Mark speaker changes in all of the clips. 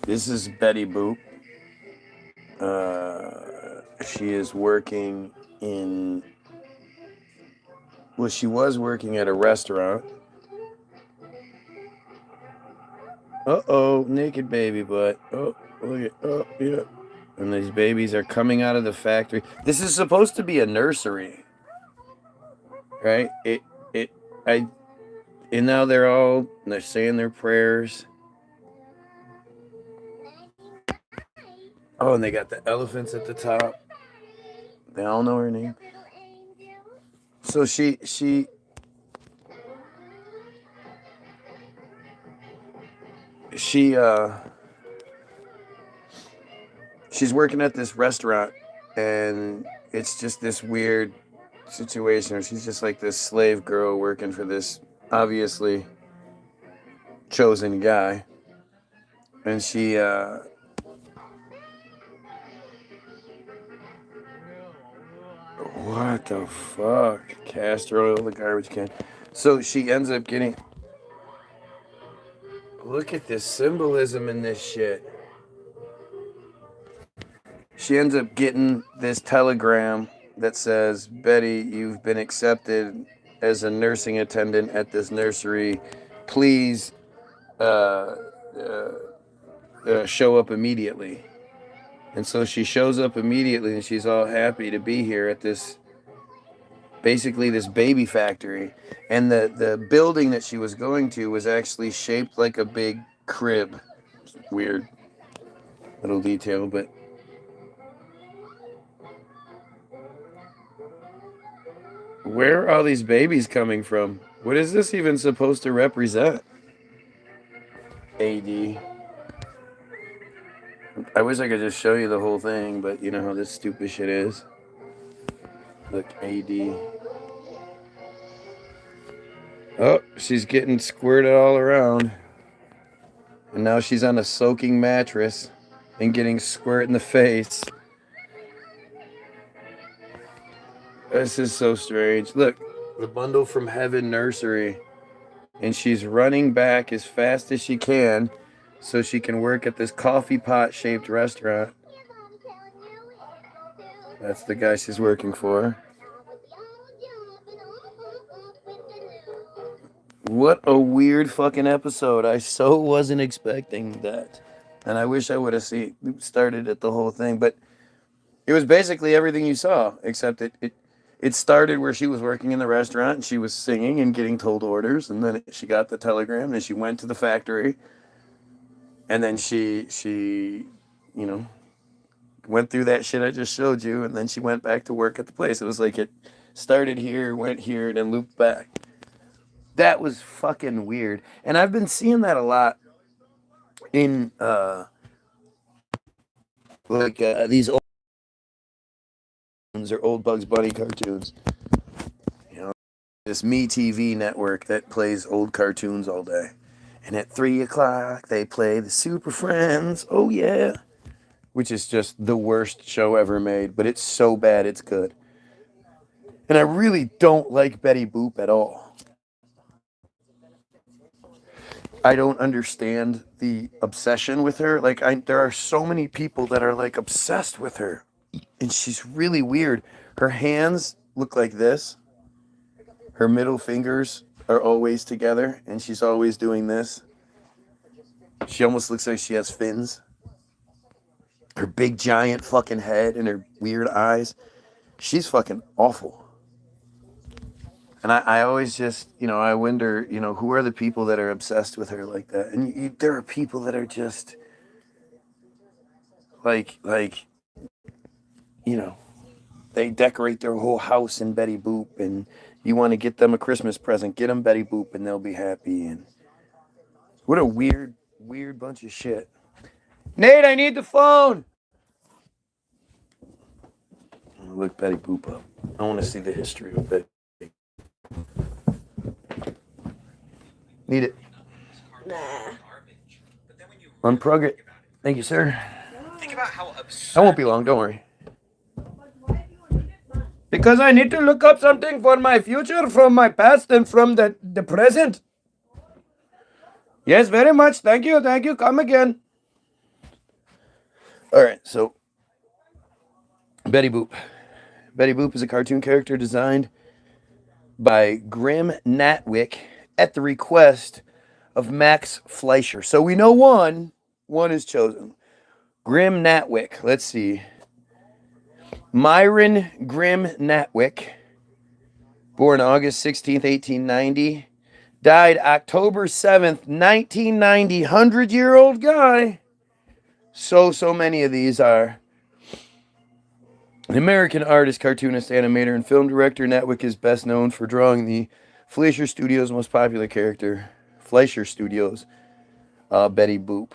Speaker 1: This is Betty Boop. She is working in. Well, she was working at a restaurant. Naked baby butt. Oh, look at. Oh, yeah. And these babies are coming out of the factory. This is supposed to be a nursery, right? I. And now they're saying their prayers. Oh, and they got the elephants at the top. They all know her name. So she she's working at this restaurant, and it's just this weird situation where she's just like this slave girl working for this obviously chosen guy, and she what the fuck? Castor oil, the garbage can. So she ends up getting. Look at this symbolism in this shit. She ends up getting this telegram that says, Betty, you've been accepted as a nursing attendant at this nursery. Please show up immediately. And so she shows up immediately, and she's all happy to be here at this, basically this baby factory. And the building that she was going to was actually shaped like a big crib. Weird little detail, but where are all these babies coming from? What is this even supposed to represent? AD. I wish I could just show you the whole thing, but you know how this stupid shit is. Look, AD. Oh, she's getting squirted all around. And now she's on a soaking mattress and getting squirt in the face. This is so strange. Look, the bundle from heaven nursery. And she's running back as fast as she can so she can work at this coffee pot shaped restaurant. That's the guy she's working for. What a weird fucking episode. I so wasn't expecting that. And I wish I would have started at the whole thing. But it was basically everything you saw, except it started where she was working in the restaurant and she was singing and getting told orders. And then she got the telegram and she went to the factory. And then she went through that shit I just showed you. And then she went back to work at the place. It was like it started here, went here, then looped back. That was fucking weird. And I've been seeing that a lot in these old or old Bugs Bunny cartoons. You know, this Me TV network that plays old cartoons all day. And at 3 o'clock they play the Super Friends. Oh yeah. Which is just the worst show ever made, but it's so bad it's good. And I really don't like Betty Boop at all. I don't understand the obsession with her. Like, there are so many people that are like obsessed with her, and she's really weird. Her hands look like this. Her middle fingers are always together, and she's always doing this. She almost looks like she has fins. Her big giant fucking head and her weird eyes. She's fucking awful. And I always just, I wonder, who are the people that are obsessed with her like that? And there are people that are just like, they decorate their whole house in Betty Boop, and you want to get them a Christmas present, get them Betty Boop, and they'll be happy. And what a weird bunch of shit. Nate, I need the phone. Look Betty Boop up. I want to see the history of Betty. Need it.
Speaker 2: Nah.
Speaker 1: Unplug it. Thank you, sir.
Speaker 3: Think about how absurd.
Speaker 1: I won't be long, don't worry. Because I need to look up something for my future from my past and from the present. Yes, very much. Thank you. Thank you. Come again. All right. So, Betty Boop. Betty Boop is a cartoon character designed by Grim Natwick at the request of Max Fleischer. So we know one. One is chosen. Grim Natwick. Let's see. Myron Grim Natwick, born August 16th, 1890. Died October 7th, 1990. 100-year-old guy. So many of these are. An American artist, cartoonist, animator, and film director, Natwick is best known for drawing the Fleischer Studios' most popular character, Fleischer Studios, Betty Boop.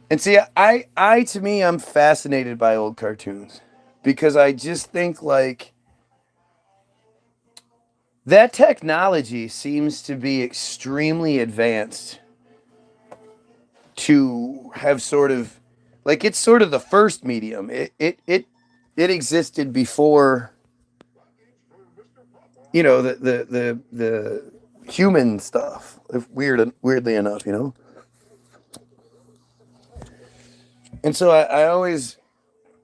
Speaker 1: And see, I to me, I'm fascinated by old cartoons because I just think like that technology seems to be extremely advanced to have sort of like it's sort of the first medium. It existed before the human stuff. Weirdly enough, And so I always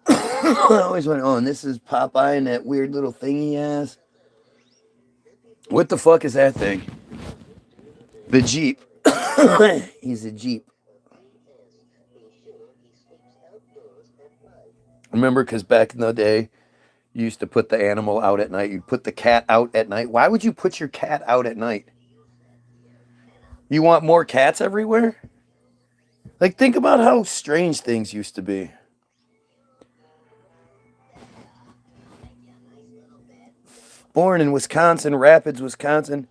Speaker 1: I always went, oh, and this is Popeye and that weird little thing he has. What the fuck is that thing? The Jeep. He's a Jeep. Remember, because back in the day, you used to put the animal out at night. You'd put the cat out at night. Why would you put your cat out at night? You want more cats everywhere? Like, think about how strange things used to be. Born in Wisconsin, Rapids, Wisconsin,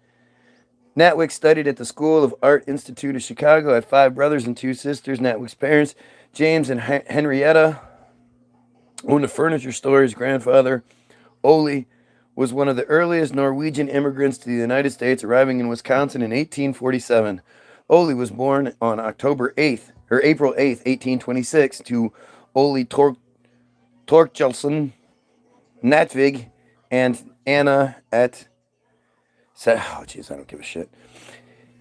Speaker 1: Natwick studied at the School of Art Institute of Chicago, had 5 brothers and 2 sisters. Natwick's parents, James and Henrietta, owned a furniture store. His grandfather, Ole, was one of the earliest Norwegian immigrants to the United States, arriving in Wisconsin in 1847. Ole was born on April 8th, 1826, to Ole Torkelsson Natvig and Anna at. Oh, jeez, I don't give a shit.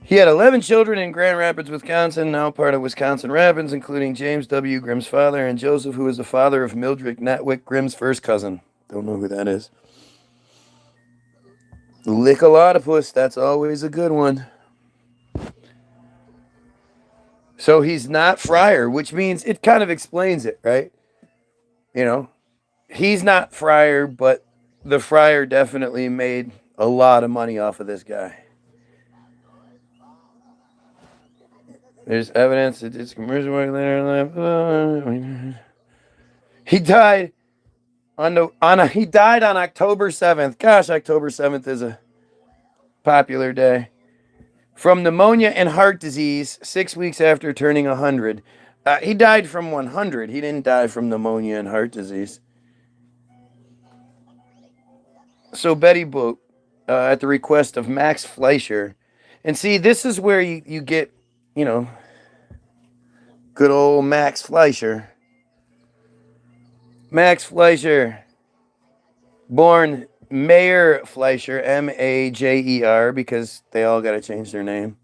Speaker 1: He had 11 children in Grand Rapids, Wisconsin, now part of Wisconsin Rapids, including James W. Grimm's father and Joseph, who was the father of Mildred Natwick, Grimm's first cousin. Don't know who that is. Lickalotopus, that's always a good one. So he's not Friar, which means it kind of explains it, right? He's not Friar, but the Friar definitely made a lot of money off of this guy. There's evidence that it's commercial work later in life. He died he died on October 7th. Gosh, October 7th is a popular day. From pneumonia and heart disease 6 weeks after turning 100. He died from 100. He didn't die from pneumonia and heart disease. So Betty Boop, at the request of Max Fleischer. And see, this is where you get, good old Max Fleischer. Max Fleischer, born Mayer Fleischer, Majer, because they all got to change their name.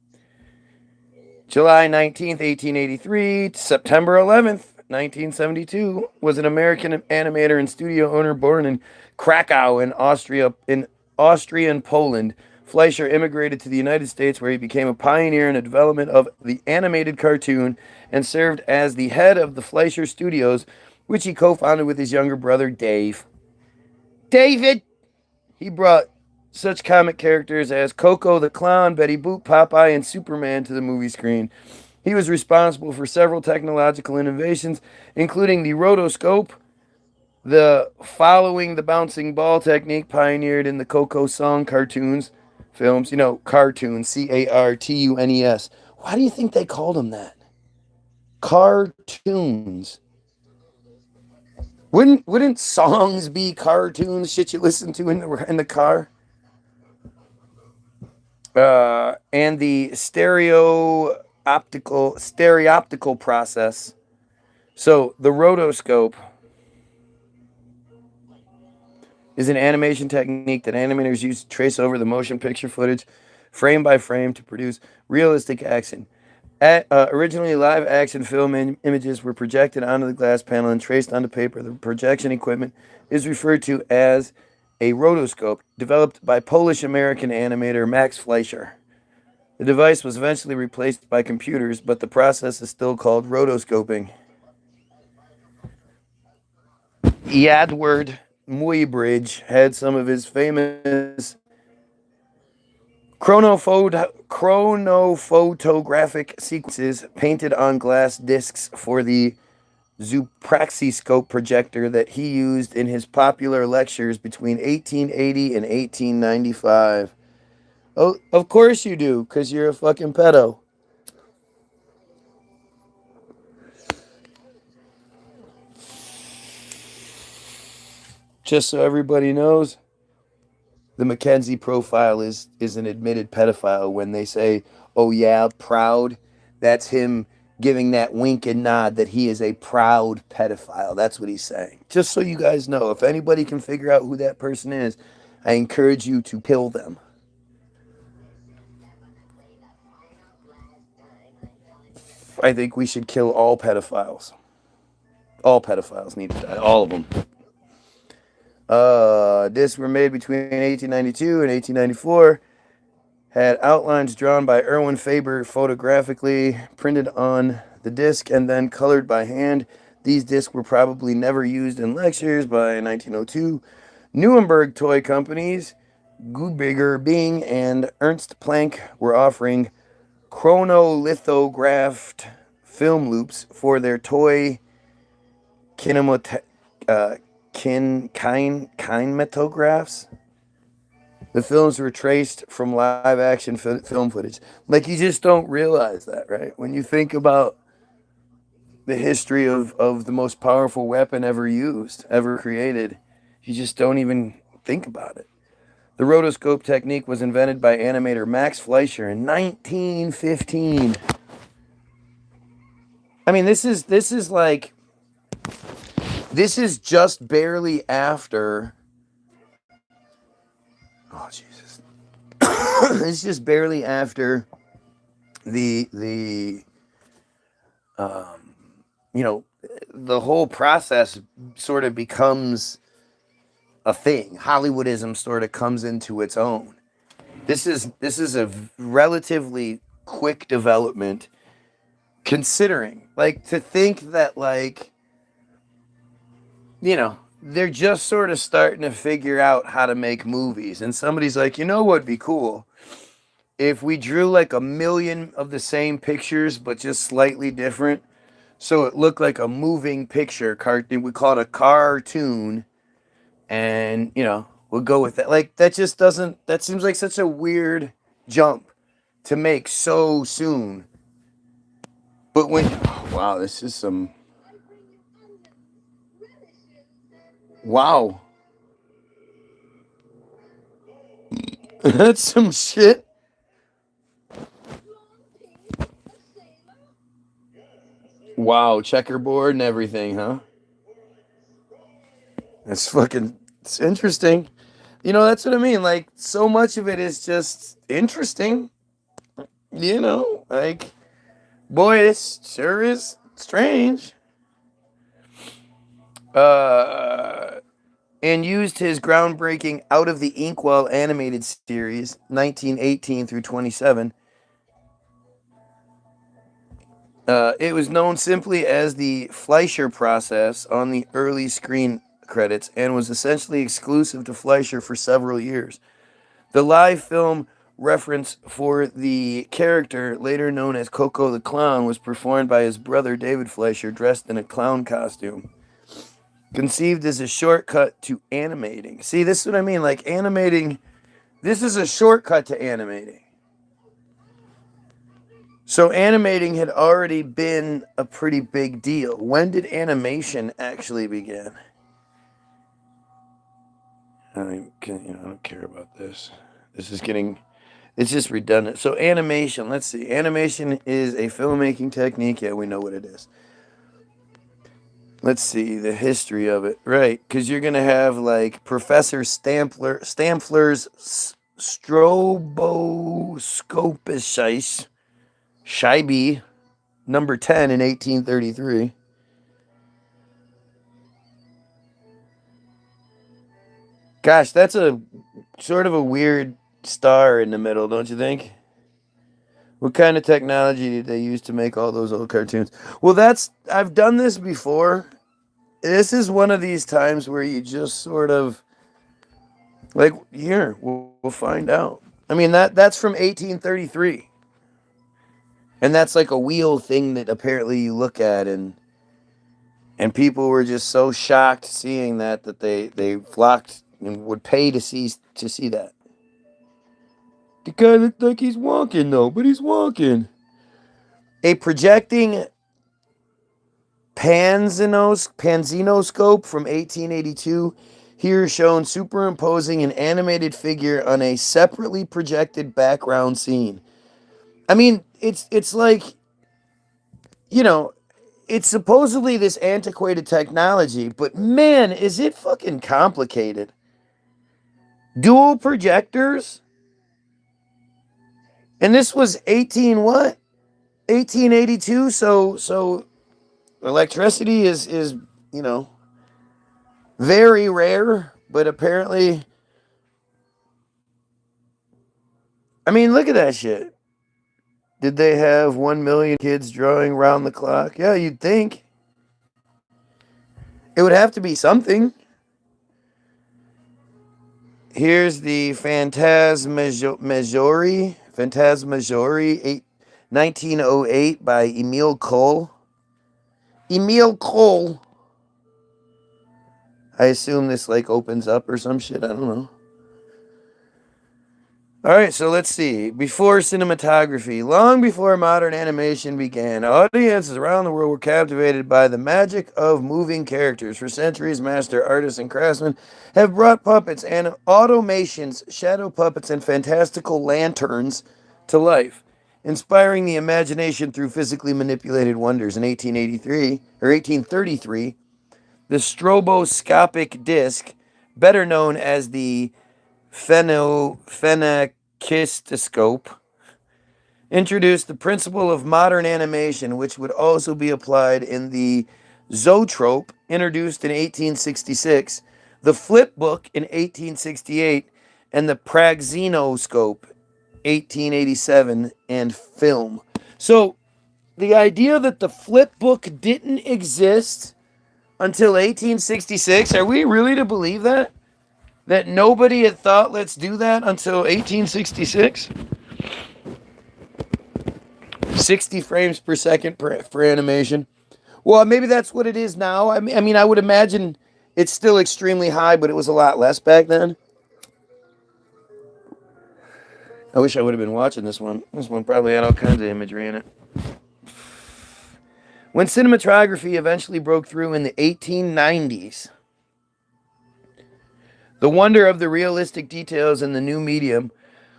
Speaker 1: July 19th, 1883 to September 11th, 1972, was an American animator and studio owner born in Krakow in Austrian Poland. Fleischer immigrated to the United States, where he became a pioneer in the development of the animated cartoon and served as the head of the Fleischer Studios, which he co-founded with his younger brother, Dave. David! He brought such comic characters as Coco the Clown, Betty Boop, Popeye, and Superman to the movie screen. He was responsible for several technological innovations, including the rotoscope, the following the bouncing ball technique pioneered in the Coco song cartoons, films, cartoons, Cartunes. Why do you think they called them that? Cartoons. Wouldn't songs be cartoons? Shit you listen to in the car. And the stereoptical process. So the rotoscope is an animation technique that animators use to trace over the motion picture footage frame by frame to produce realistic action. Originally, live action film images were projected onto the glass panel and traced onto paper. The projection equipment is referred to as a rotoscope, developed by Polish American animator Max Fleischer. The device was eventually replaced by computers, but the process is still called rotoscoping. Edward Muybridge had some of his famous chronophotographic sequences painted on glass discs for the Zoopraxiscope projector that he used in his popular lectures between 1880 and 1895. Oh, of course you do, because you're a fucking pedo. Just so everybody knows, the Mackenzie profile is an admitted pedophile. When they say, "Oh yeah, proud," that's him giving that wink and nod that he is a proud pedophile. That's what he's saying. Just so you guys know, if anybody can figure out who that person is, I encourage you to kill them. I think we should kill all pedophiles. All pedophiles need to die. All of them. Discs were made between 1892 and 1894. Had outlines drawn by Erwin Faber photographically printed on the disc and then colored by hand. These discs were probably never used in lectures. By 1902, Nuremberg toy companies Gubiger Bing and Ernst Planck were offering chronolithographed film loops for their toy kinematographs. The films were traced from live action film footage. Like, you just don't realize that, right? When you think about the history of the most powerful weapon ever used, ever created, you just don't even think about it. The rotoscope technique was invented by animator Max Fleischer in 1915. I mean, this is just barely after. Oh Jesus! It's just barely after the you know, the whole process sort of becomes a thing. Hollywoodism sort of comes into its own. This is a relatively quick development, considering, like, to think that, like, you know, they're just sort of starting to figure out how to make movies, and somebody's like, you know what'd be cool if we drew like a million of the same pictures but just slightly different, so it looked like a moving picture cartoon. We call it a cartoon, and we'll go with that. Like, that just doesn't. That seems like such a weird jump to make so soon. But when, oh, wow, this is some. Wow, that's some shit. Wow, checkerboard and everything, huh? That's fucking. It's interesting. That's what I mean. Like, so much of it is just interesting. Like, boy, this sure is strange. And used his groundbreaking Out of the Inkwell animated series, 1918 through 27. It was known simply as the Fleischer process on the early screen credits and was essentially exclusive to Fleischer for several years. The live film reference for the character, later known as Coco the Clown, was performed by his brother David Fleischer, dressed in a clown costume. Conceived as a shortcut to animating. See, this is what I mean. Like, animating, this is a shortcut to animating. So animating had already been a pretty big deal. When did animation actually begin? I don't care about this. It's just redundant. So animation, let's see. Animation is a filmmaking technique. Yeah, we know what it is. Let's see the history of it. Right, because you're going to have, like, Professor Stampfler's stroboscopicis Scheibe, number 10 in 1833. Gosh, that's a sort of a weird star in the middle, don't you think? What kind of technology did they use to make all those old cartoons? Well, I've done this before. This is one of these times where you just sort of like, here, we'll find out. I mean, that's from 1833. And that's like a wheel thing that apparently you look at, and people were just so shocked seeing that they flocked and would pay to see that. The guy looked like he's walking though, but he's walking. A projecting Panzinoscope from 1882, here shown superimposing an animated figure on a separately projected background scene. I mean, it's like, you know, it's supposedly this antiquated technology, but man, is it fucking complicated. Dual projectors? And this was 18 what? 1882, so electricity is, you know, very rare, but apparently, I mean, look at that shit. Did they have 1 million kids drawing round the clock? Yeah, you'd think. It would have to be something. Here's the Phantasmagorie, 1908 by Emile Cole. Emile Cole. I assume this like opens up or some shit. I don't know. All right, so let's see. Before cinematography, long before modern animation began, audiences around the world were captivated by the magic of moving characters. For centuries, master artists and craftsmen have brought puppets and automations, shadow puppets, and fantastical lanterns to life, inspiring the imagination through physically manipulated wonders. In 1883 or 1833, the stroboscopic disc, better known as the phenakistoscope, introduced the principle of modern animation, which would also be applied in the zoetrope, introduced in 1866, the flip book in 1868, and the praxinoscope, 1887, and film. So the idea that the flip book didn't exist until 1866, are we really to believe that? That nobody had thought, let's do that until 1866? 60 frames per second for animation. Well, maybe that's what it is now. I mean, I would imagine it's still extremely high, but it was a lot less back then. I wish I would have been watching this one. This one probably had all kinds of imagery in it. When cinematography eventually broke through in the 1890s, the wonder of the realistic details in the new medium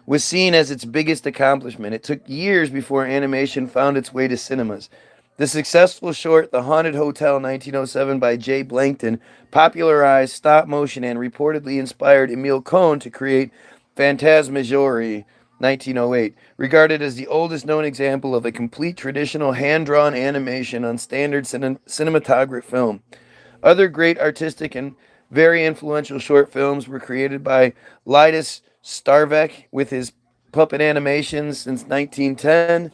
Speaker 1: was seen as its biggest accomplishment. It took years before animation found its way to cinemas. The successful short The Haunted Hotel 1907 by Jay Blankton popularized stop motion and reportedly inspired Emile Cohn to create Phantasmagorie 1908, regarded as the oldest known example of a complete traditional hand-drawn animation on standard cinematograph film. Other great artistic and very influential short films were created by Linus Starvek with his puppet animations since 1910,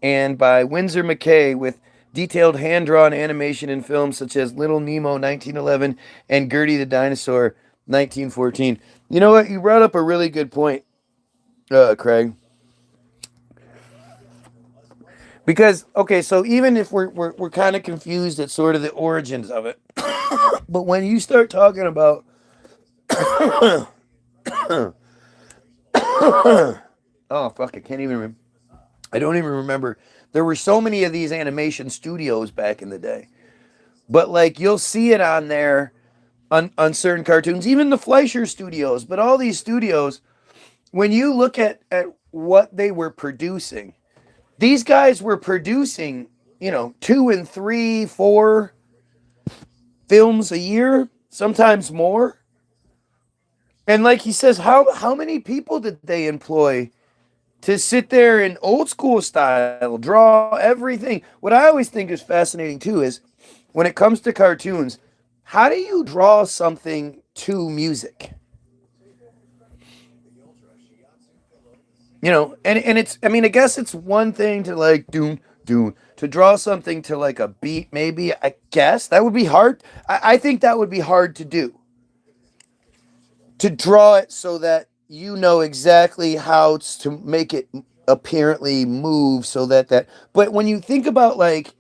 Speaker 1: and by Winsor McKay with detailed hand-drawn animation in films such as Little Nemo 1911 and Gertie the Dinosaur 1914. You know what? You brought up a really good point, Craig. Because, okay, so even if we're kind of confused at sort of the origins of it, but when you start talking about oh fuck, I don't even remember. There were so many of these animation studios back in the day. But like you'll see it on there on certain cartoons, even the Fleischer studios, but all these studios, when you look at what they were producing, these guys were producing, 2 and 3, 4 films a year, sometimes more. And like he says, how many people did they employ to sit there in old school style, draw everything? What I always think is fascinating too is when it comes to cartoons, how do you draw something to music? And it's, I mean, I guess it's one thing to like do to draw something to like a beat, maybe. I guess that would be hard. I think that would be hard to do. To draw it so that you know exactly how to make it apparently move so that but when you think about like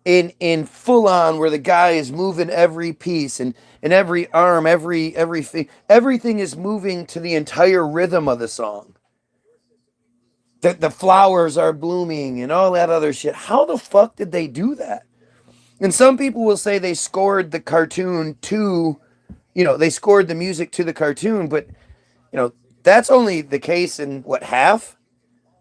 Speaker 1: in full on where the guy is moving every piece and every arm, everything is moving to the entire rhythm of the song, that the flowers are blooming and all that other shit. How the fuck did they do that? And some people will say they scored the cartoon to, they scored the music to the cartoon, but you know, that's only the case in what, half?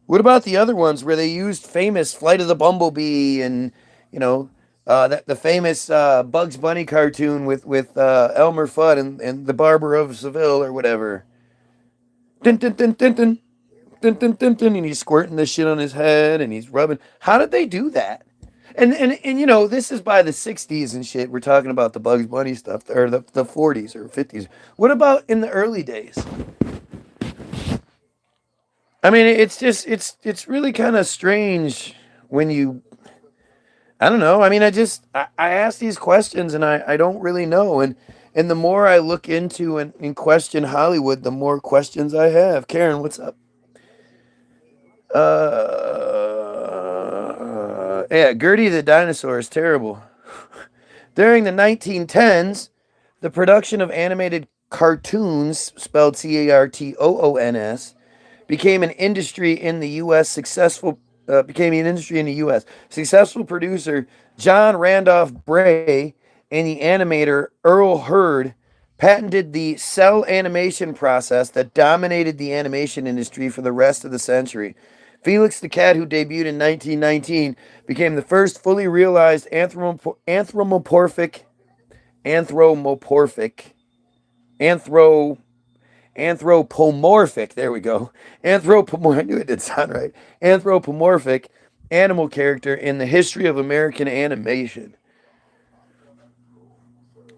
Speaker 1: What about the other ones where they used famous Flight of the Bumblebee and you know that the famous Bugs Bunny cartoon with Elmer Fudd and the Barber of Seville or whatever? Dun, dun, dun, dun, dun, dun, dun, dun, dun, and he's squirting this shit on his head and he's rubbing. How did they do that? And this is by the '60s and shit. We're talking about the Bugs Bunny stuff, or the '40s or '50s. What about in the early days? I mean, it's just it's really kind of strange when you. I don't know. I mean, I ask these questions and I don't really know. And the more I look into and question Hollywood, the more questions I have. Karen, what's up? Yeah, Gertie the dinosaur is terrible. During the 1910s, the production of animated cartoons, spelled CARTOONS, became an industry in the U.S. Became an industry in the U.S. Successful producer John Randolph Bray and the animator Earl Hurd patented the cell animation process that dominated the animation industry for the rest of the century. Felix the Cat, who debuted in 1919, became the first fully realized anthropomorphic, anthro, anthropomorphic, there we go, I knew it did sound right, anthropomorphic animal character in the history of American animation.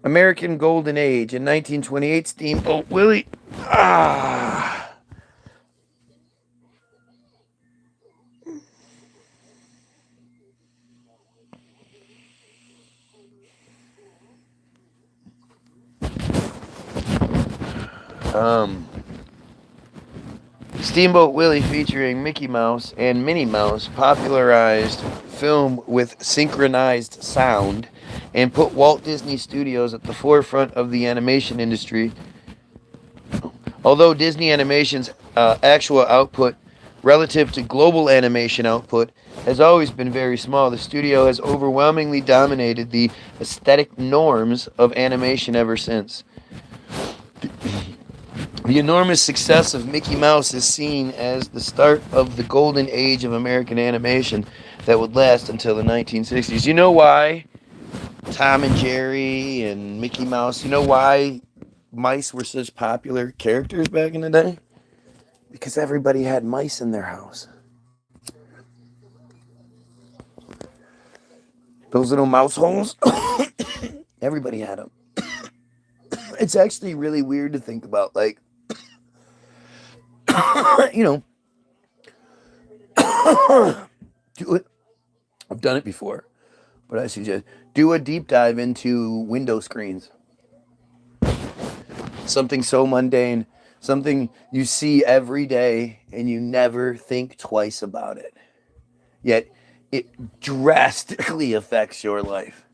Speaker 1: American Golden Age in 1928, Steamboat Willie. Ah. Um, Steamboat Willie, featuring Mickey Mouse and Minnie Mouse, popularized film with synchronized sound and put Walt Disney Studios at the forefront of the animation industry. Although Disney Animation's actual output relative to global animation output has always been very small, the studio has overwhelmingly dominated the aesthetic norms of animation ever since. The enormous success of Mickey Mouse is seen as the start of the golden age of American animation that would last until the 1960s. You know why Tom and Jerry and Mickey Mouse, you know why mice were such popular characters back in the day? Because everybody had mice in their house. Those little mouse holes, everybody had them. It's actually really weird to think about. Like, you know, do it. I've done it before, but I suggest do a deep dive into window screens. Something so mundane, something you see every day and you never think twice about it. Yet it drastically affects your life.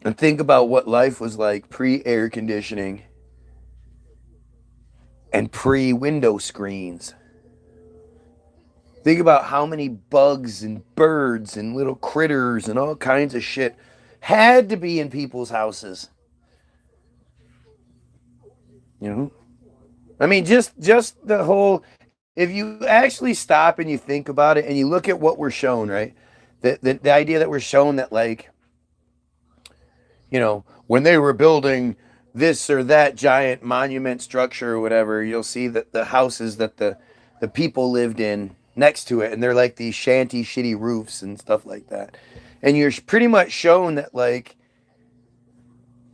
Speaker 1: And think about what life was like pre air conditioning and pre window screens. Think about how many bugs and birds and little critters and all kinds of shit had to be in people's houses. You know? I mean, just the whole. If you actually stop and you think about it and you look at what we're shown, right? The idea that we're shown that, like, when they were building this or that giant monument structure or whatever, you'll see that the houses that the people lived in next to it, and they're like these shanty shitty roofs and stuff like that. And you're pretty much shown that like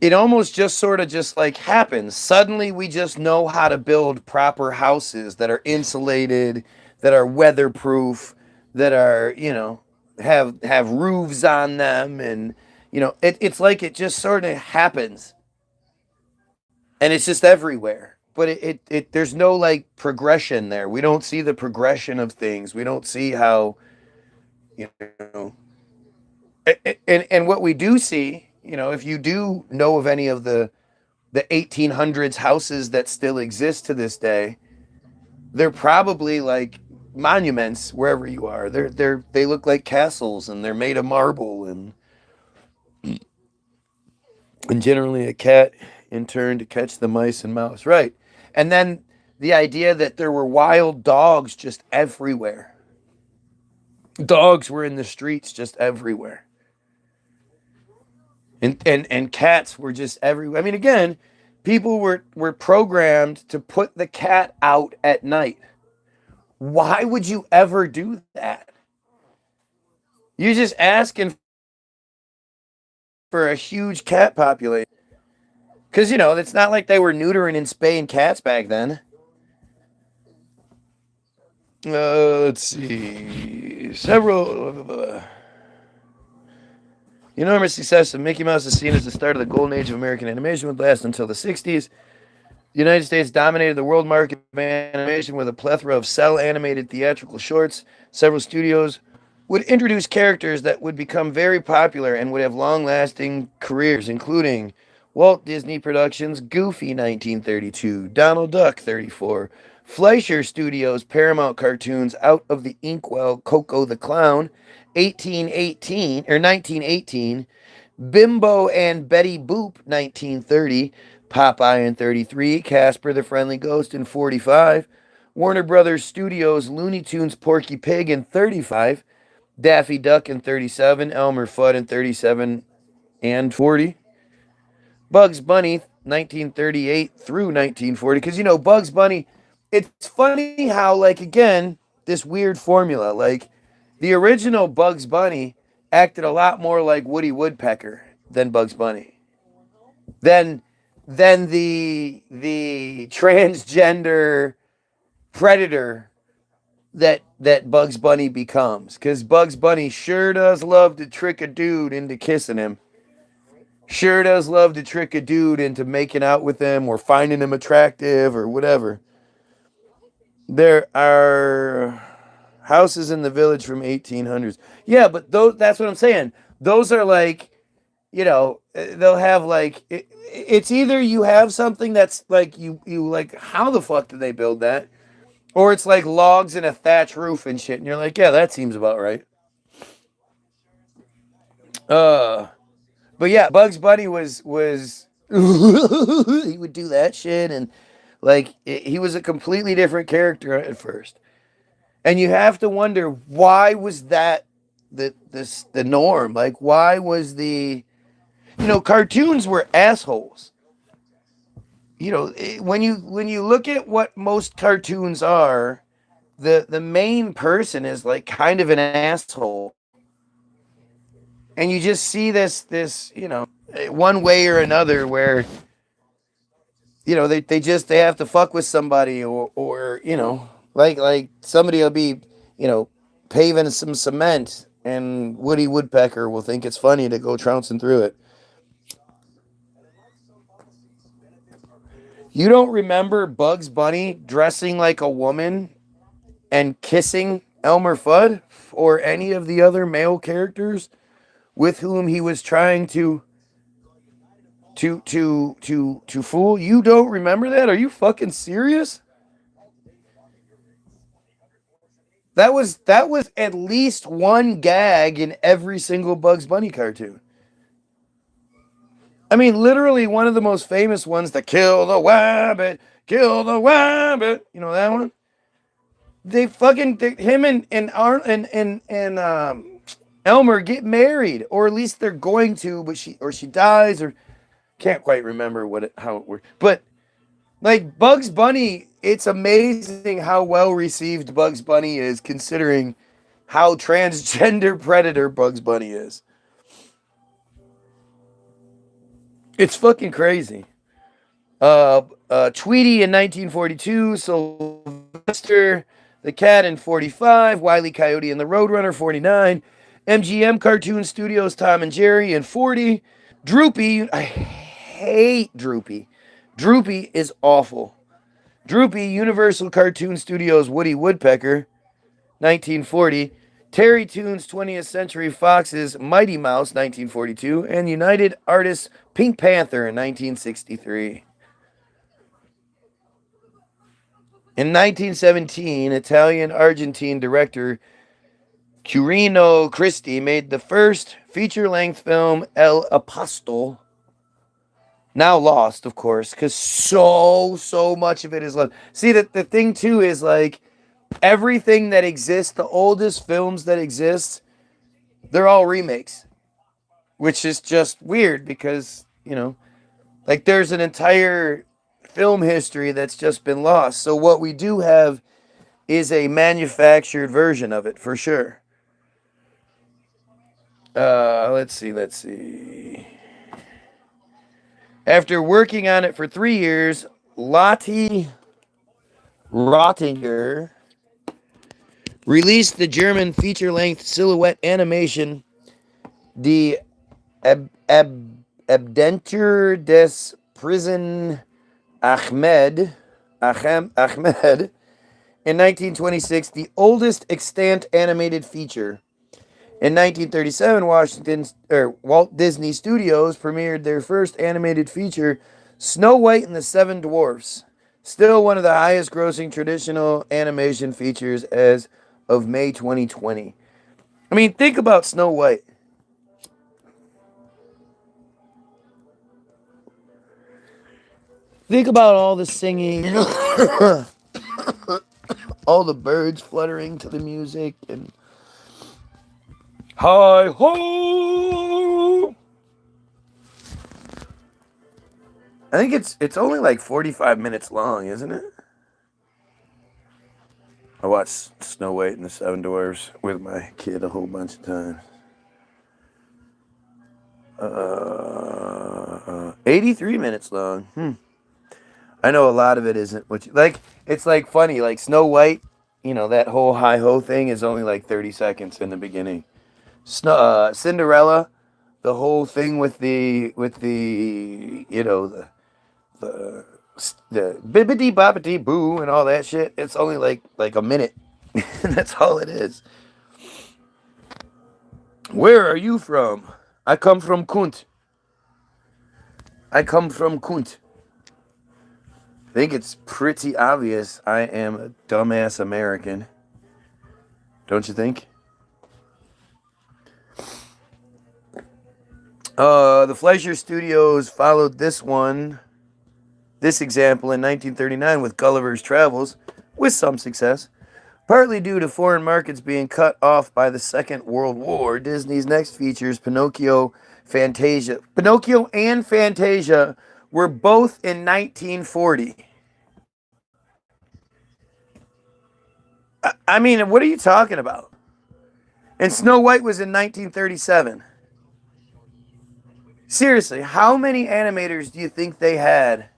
Speaker 1: it almost just sort of just like happens. Suddenly we just know how to build proper houses that are insulated, that are weatherproof, that are, have roofs on them, and it's like it just sort of happens, and it's just everywhere. But there's no like progression there. We don't see the progression of things. We don't see how, you know, and what we do see, if you do know of any of the 1800s houses that still exist to this day, they're probably like monuments wherever you are. They look like castles, and they're made of marble, and generally a cat in turn to catch the mice and mouse. Right. And then the idea that there were wild dogs just everywhere. Dogs were in the streets just everywhere. And cats were just everywhere. I mean, again, people were programmed to put the cat out at night. Why would you ever do that? You're just asking for a huge cat population. Because, it's not like they were neutering and spaying cats back then. Let's see. Several. The enormous success of Mickey Mouse is seen as the start of the golden age of American animation, would last until the 60s. The United States dominated the world market of animation with a plethora of cel animated theatrical shorts. Several studios would introduce characters that would become very popular and would have long lasting careers, including Walt Disney Productions' Goofy 1932, Donald Duck 34, Fleischer Studios' Paramount Cartoons Out of the Inkwell, Coco the Clown 1818 or 1918, Bimbo and Betty Boop 1930, Popeye in 33, Casper the Friendly Ghost in 45, Warner Brothers Studios Looney Tunes Porky Pig in 35, Daffy Duck in 37, Elmer Fudd in 37 and 40, Bugs Bunny 1938 through 1940. Because, Bugs Bunny, it's funny how, like, again, this weird formula, like, the original Bugs Bunny acted a lot more like Woody Woodpecker than Bugs Bunny. Than the transgender predator that Bugs Bunny becomes. Because Bugs Bunny sure does love to trick a dude into kissing him. Sure does love to trick a dude into making out with him or finding him attractive or whatever. There are houses in the village from 1800s. Yeah, but that's what I'm saying. Those are like, they'll have like it's either you have something that's like you like, how the fuck did they build that? Or it's like logs and a thatch roof and shit, and you're like, yeah, that seems about right. But yeah, Bugs Bunny was he would do that shit, and like he was a completely different character at first. And you have to wonder, why was that the norm? Like, why was cartoons were assholes. When you look at what most cartoons are, the main person is like kind of an asshole. And you just see this one way or another where they have to fuck with somebody, or like somebody will be paving some cement, and Woody Woodpecker will think it's funny to go trouncing through it. You don't remember Bugs Bunny dressing like a woman and kissing Elmer Fudd or any of the other male characters with whom he was trying to fool? You don't remember that? Are you fucking serious? That was at least one gag in every single Bugs Bunny cartoon. I mean, literally one of the most famous ones, the kill the wabbit, kill the wabbit. You know that one? Him and Elmer get married, or at least they're going to, but she dies, or Can't quite remember how it worked, but like Bugs Bunny, it's amazing how well received Bugs Bunny is, considering how transgender predator Bugs Bunny is. It's fucking crazy. Tweety in 1942, Sylvester the Cat in 45, Wile E. Coyote and the Roadrunner 49, MGM Cartoon Studios Tom and Jerry in 40, Droopy. I hate Droopy. Droopy is awful. Droopy, Universal Cartoon Studios Woody Woodpecker, 1940. Terry Toons 20th Century Fox's Mighty Mouse, 1942. And United Artists Pink Panther in 1963. In 1917, Italian-Argentine director Curino Cristi made the first feature-length film El Apostol, now lost, of course, because so much of it is lost. See, the thing, too, is like everything that exists, the oldest films that exist, they're all remakes, which is just weird because, like there's an entire film history that's just been lost. So what we do have is a manufactured version of it for sure. Let's see. After working on it for 3 years, Lotte Rottinger released the German feature-length silhouette animation, Die Abdenture des Prison Ahmed, in 1926, the oldest extant animated feature. In 1937, Walt Disney Studios premiered their first animated feature, Snow White and the Seven Dwarfs. Still one of the highest grossing traditional animation features as of May 2020. I mean, think about Snow White. Think about all the singing, all the birds fluttering to the music, and hi ho. I think it's only like 45 minutes long, isn't it? I watched Snow White and the Seven Dwarfs with my kid a whole bunch of times. 83 minutes long. I know a lot of it isn't what you like. It's like funny, like Snow White. That whole hi ho thing is only like 30 seconds in the beginning. Cinderella, the whole thing with the the bibbity boppity boo and all that shit. It's only like a minute. That's all it is. Where are you from? I come from Kunt. I think it's pretty obvious I am a dumbass American. Don't you think? The Fleischer Studios followed this example in 1939 with Gulliver's Travels, with some success. Partly due to foreign markets being cut off by the Second World War, Disney's next features, Pinocchio and Fantasia, were both in 1940. I mean, what are you talking about? And Snow White was in 1937. Seriously, how many animators do you think they had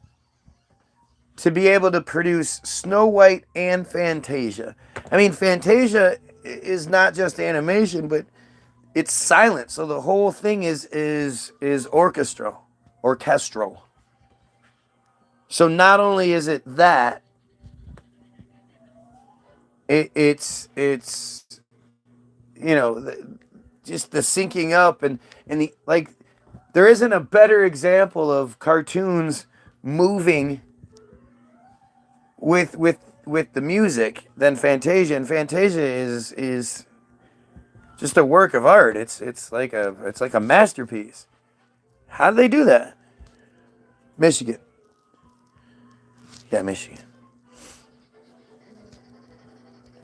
Speaker 1: to be able to produce Snow White and Fantasia? I mean, Fantasia is not just animation, but it's silent, so the whole thing is orchestral. So not only is it that, it's just the syncing up and the like. There isn't a better example of cartoons moving with the music than Fantasia, and Fantasia is just a work of art. It's like a masterpiece. How do they do that? Michigan. Yeah, Michigan.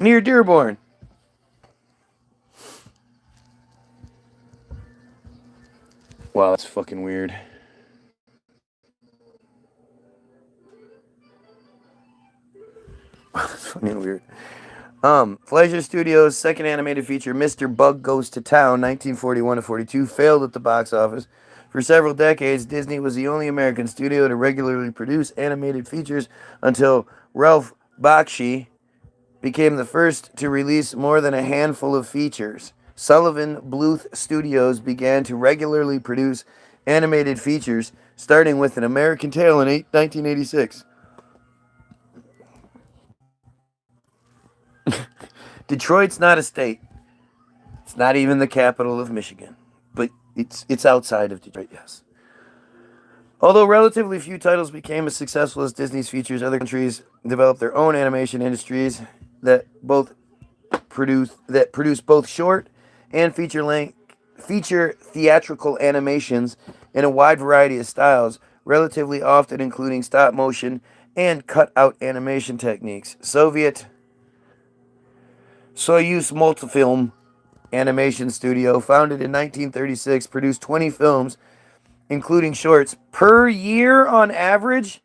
Speaker 1: Near Dearborn. Wow, that's fucking weird. weird. Fleischer Studios' second animated feature, Mr. Bug Goes to Town, 1941 to 42, failed at the box office. For several decades, Disney was the only American studio to regularly produce animated features until Ralph Bakshi became the first to release more than a handful of features. Sullivan Bluth Studios began to regularly produce animated features, starting with An American Tail in 1986. Detroit's not a state. It's not even the capital of Michigan, but it's outside of Detroit, yes. Although relatively few titles became as successful as Disney's features, other countries developed their own animation industries that both produce both short and feature theatrical animations in a wide variety of styles, relatively often including stop motion and cut out animation techniques. Soviet Soyuz Multifilm Animation Studio, founded in 1936, produced 20 films, including shorts, per year on average,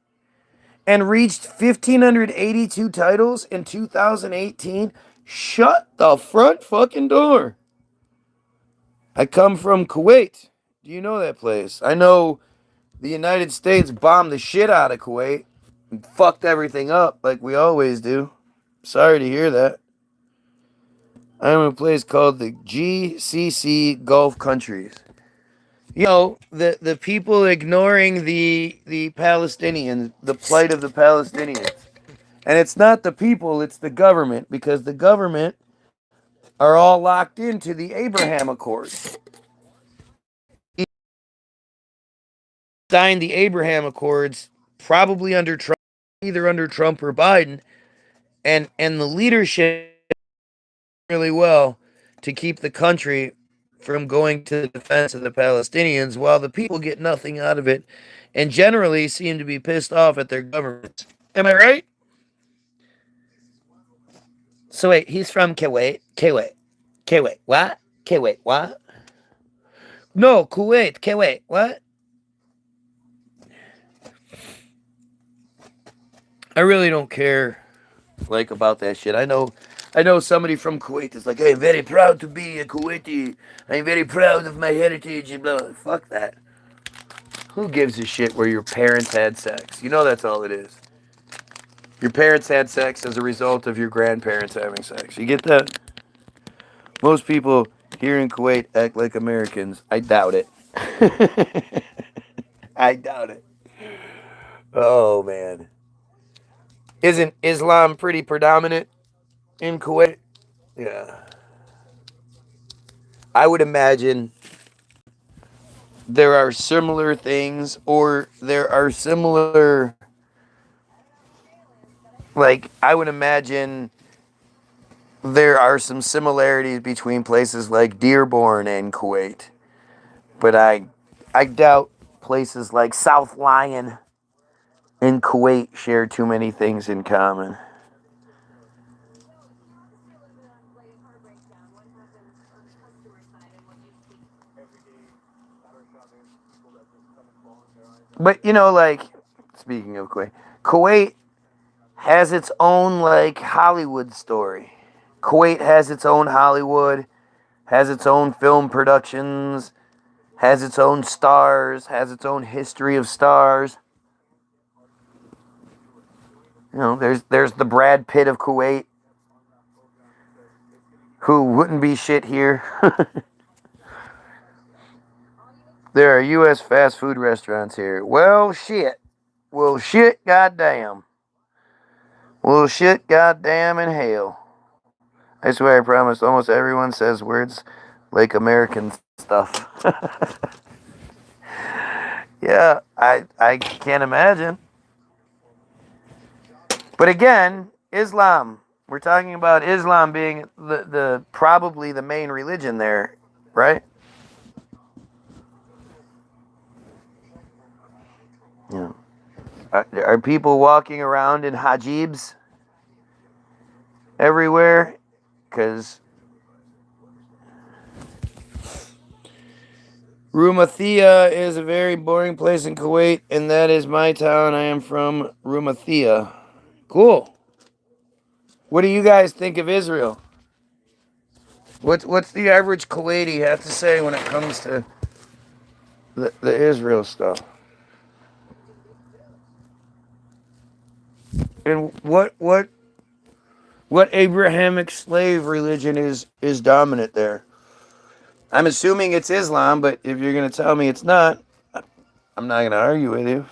Speaker 1: and reached 1,582 titles in 2018. Shut the front fucking door. I come from Kuwait. Do you know that place? I know the United States bombed the shit out of Kuwait and fucked everything up like we always do. Sorry to hear that. I'm in a place called the GCC Gulf countries. You know, the people ignoring the Palestinians, the plight of the Palestinians. And it's not the people, it's the government, because the government are all locked into the Abraham Accords. Signed the Abraham Accords probably under Trump, either under Trump or Biden, and the leadership really well to keep the country from going to the defense of the Palestinians, while the people get nothing out of it and generally seem to be pissed off at their governments. Am I right? So wait, he's from Kuwait. Kuwait. What? Kuwait. What? No, Kuwait. Kuwait. What? I really don't care like about that shit. I know somebody from Kuwait is like, hey, very proud to be a Kuwaiti. I'm very proud of my heritage and blah. Fuck that. Who gives a shit where your parents had sex? You know that's all it is. Your parents had sex as a result of your grandparents having sex. You get that? Most people here in Kuwait act like Americans. I doubt it. I doubt it. Oh, man. Isn't Islam pretty predominant in Kuwait? Yeah. I would imagine there are similar things, or there are similar, like, I would imagine there are some similarities between places like Dearborn and Kuwait. But I doubt places like South Lyon and Kuwait share too many things in common. But you know, like, speaking of Kuwait, Kuwait has its own like Hollywood story. Kuwait has its own Hollywood, has its own film productions, has its own stars, has its own history of stars. You know, there's the Brad Pitt of Kuwait, who wouldn't be shit here. There are U.S. fast food restaurants here. Well, shit. Well, shit, goddamn. Well, shit, goddamn, in hell. I swear, I promise, almost everyone says words like American stuff. Yeah, I can't imagine. But again, Islam. We're talking about Islam being the probably the main religion there, right? Yeah. Are people walking around in hijabs everywhere? Because Rumathia is a very boring place in Kuwait, and that is my town. I am from Rumathia. Cool. What do you guys think of Israel? What's the average Kuwaiti have to say when it comes to the Israel stuff? And what Abrahamic slave religion is dominant there? I'm assuming it's Islam, but if you're gonna tell me it's not, I'm not gonna argue with you.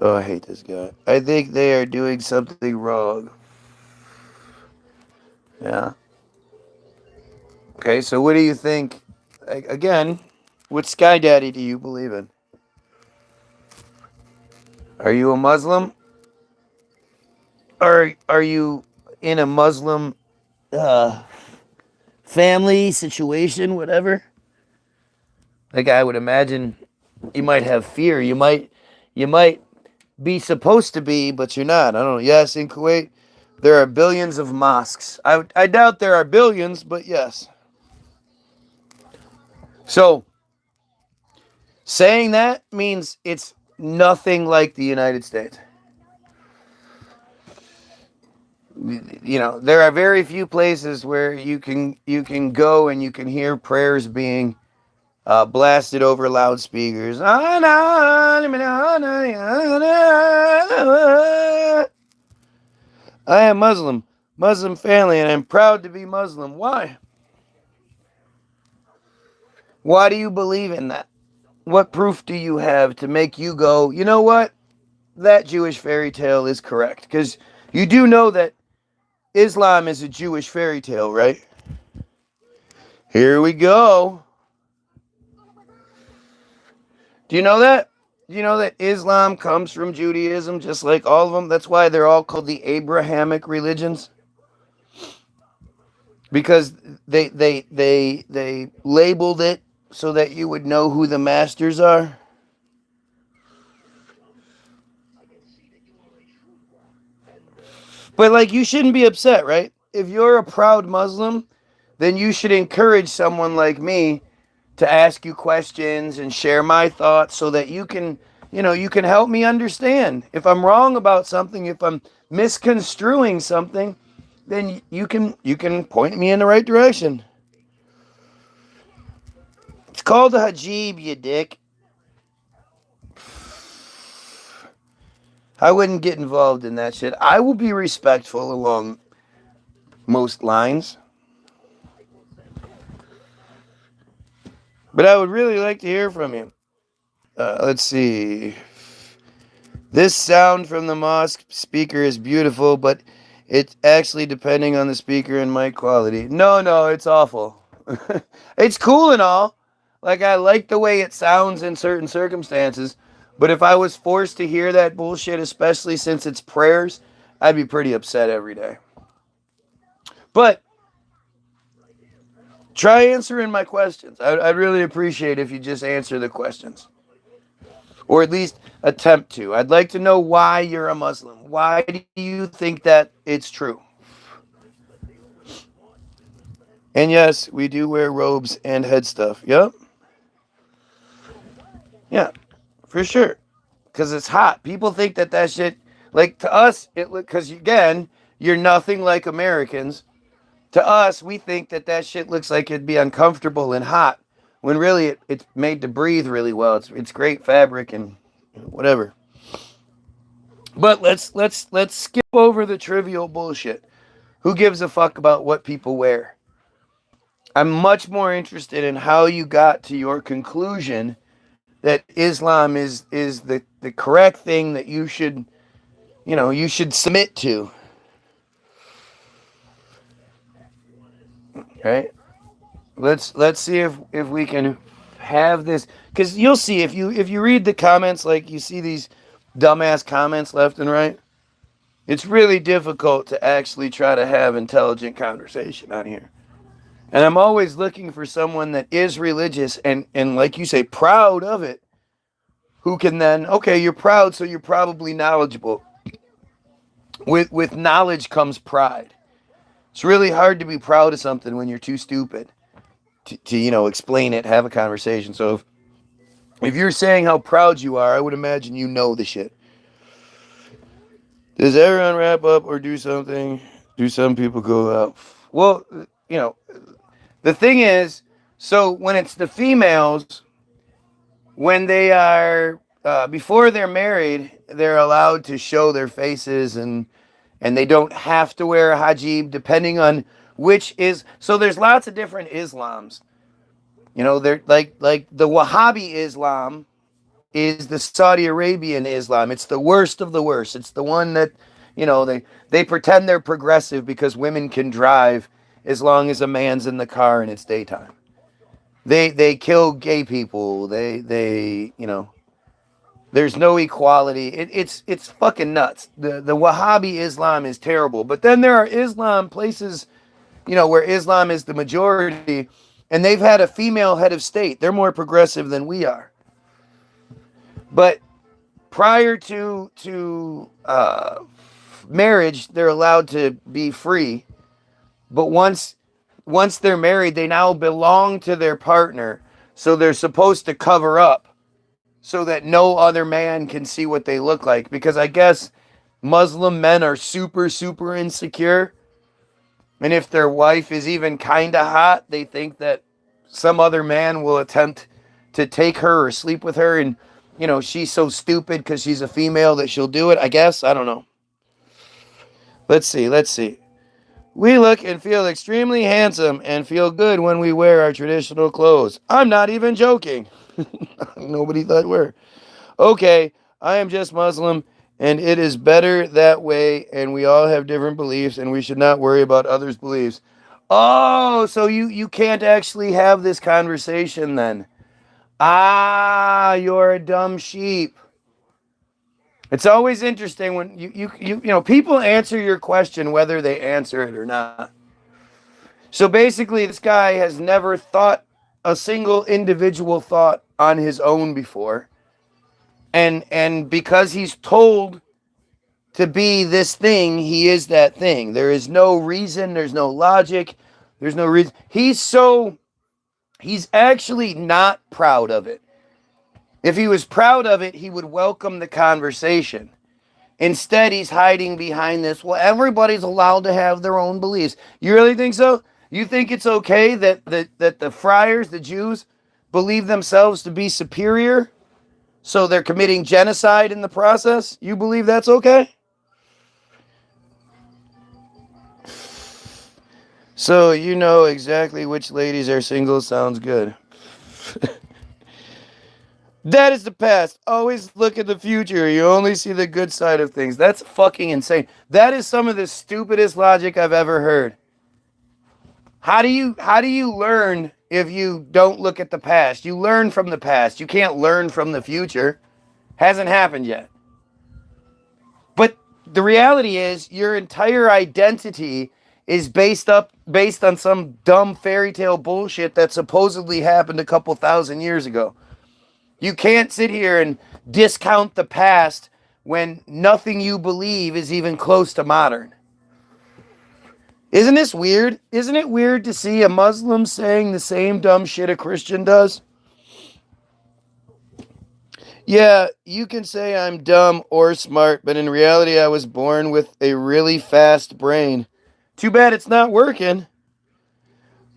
Speaker 1: Oh, I hate this guy. I think they are doing something wrong. Yeah. Okay, so what do you think? Again, what Sky Daddy do you believe in? Are you a Muslim? Or are you in a Muslim uh, family situation, whatever? Like I would imagine you might have fear. You might be supposed to be, but you're not. I don't know. Yes, in Kuwait, there are billions of mosques. I doubt there are billions, but yes. So saying that means it's nothing like the United States. There are very few places where you can go and you can hear prayers being blasted over loudspeakers. I am Muslim family, and I'm proud to be Muslim. Why? Why do you believe in that? What proof do you have to make you go, you know what? That Jewish fairy tale is correct. Because you do know that Islam is a Jewish fairy tale, right? Here we go. Do you know that? Do you know that Islam comes from Judaism, just like all of them? That's why they're all called the Abrahamic religions. Because they labeled it so that you would know who the masters are. But like you shouldn't be upset, right? If you're a proud Muslim, then you should encourage someone like me to ask you questions and share my thoughts so that you can help me understand. If I'm wrong about something, if I'm misconstruing something, then you can point me in the right direction. It's called a hajib, you dick. I wouldn't get involved in that shit. I will be respectful along most lines. But I would really like to hear from you. Let's see. This sound from the mosque speaker is beautiful, but it's actually depending on the speaker and mic quality. No, it's awful. It's cool and all. Like, I like the way it sounds in certain circumstances, but if I was forced to hear that bullshit, especially since it's prayers, I'd be pretty upset every day. But try answering my questions. I'd really appreciate if you just answer the questions. Or at least attempt to. I'd like to know why you're a Muslim. Why do you think that it's true? And yes, we do wear robes and head stuff. Yep. Yeah, for sure. Because it's hot. People think that shit, like to us, because again, you're nothing like Americans. To us, we think that shit looks like it'd be uncomfortable and hot, when really it's made to breathe really well. It's great fabric and whatever. But let's skip over the trivial bullshit. Who gives a fuck about what people wear? I'm much more interested in how you got to your conclusion that Islam is the correct thing that you should submit to. Right? Let's see if we can have this, because you'll see if you read the comments, like you see these dumbass comments left and right. It's really difficult to actually try to have intelligent conversation on here. And I'm always looking for someone that is religious and like you say, proud of it, who can then, okay, you're proud, so you're probably knowledgeable. With knowledge comes pride. It's really hard to be proud of something when you're too stupid to explain it, have a conversation. So if you're saying how proud you are, I would imagine you know the shit. Does everyone wrap up or do something? Do some people go out? Well, you know, the thing is, so when it's the females, when they are before they're married, they're allowed to show their faces and they don't have to wear a hijab depending on which is. So there's lots of different Islams. You know, they're like the Wahhabi Islam is the Saudi Arabian Islam. It's the worst of the worst. It's the one that, you know, they pretend they're progressive because women can drive as long as a man's in the car and it's daytime. They kill gay people. They you know, there's no equality. It's fucking nuts. The Wahhabi Islam is terrible. But then there are Islam places, you know, where Islam is the majority, and they've had a female head of state. They're more progressive than we are. But prior to marriage, they're allowed to be free. But once they're married, they now belong to their partner. So they're supposed to cover up so that no other man can see what they look like. Because I guess Muslim men are super insecure. And if their wife is even kind of hot, they think that some other man will attempt to take her or sleep with her. And, you know, she's so stupid because she's a female that she'll do it, I guess. I don't know. Let's see. We look and feel extremely handsome and feel good when we wear our traditional clothes. I'm not even joking. Nobody thought we're. Okay, I am just Muslim and it is better that way and we all have different beliefs and we should not worry about others' beliefs. Oh, so you can't actually have this conversation then. Ah, you're a dumb sheep. It's always interesting when you know people answer your question whether they answer it or not. So basically, this guy has never thought a single individual thought on his own before, and because he's told to be this thing, he is that thing. There is no reason. There's no logic. There's no reason. He's actually not proud of it. If he was proud of it, he would welcome the conversation. Instead, he's hiding behind this. Well, everybody's allowed to have their own beliefs. You really think so? You think it's okay that the friars, the Jews, believe themselves to be superior? So they're committing genocide in the process? You believe that's okay? So you know exactly which ladies are single. Sounds good. That is the past. Always look at the future. You only see the good side of things. That's fucking insane. That is some of the stupidest logic I've ever heard. How do you learn if you don't look at the past? You learn from the past. You can't learn from the future. Hasn't happened yet. But the reality is your entire identity is based on some dumb fairy tale bullshit that supposedly happened a couple thousand years ago. You can't sit here and discount the past when nothing you believe is even close to modern. Isn't this weird? Isn't it weird to see a Muslim saying the same dumb shit a Christian does? Yeah, you can say I'm dumb or smart, but in reality I was born with a really fast brain. Too bad it's not working.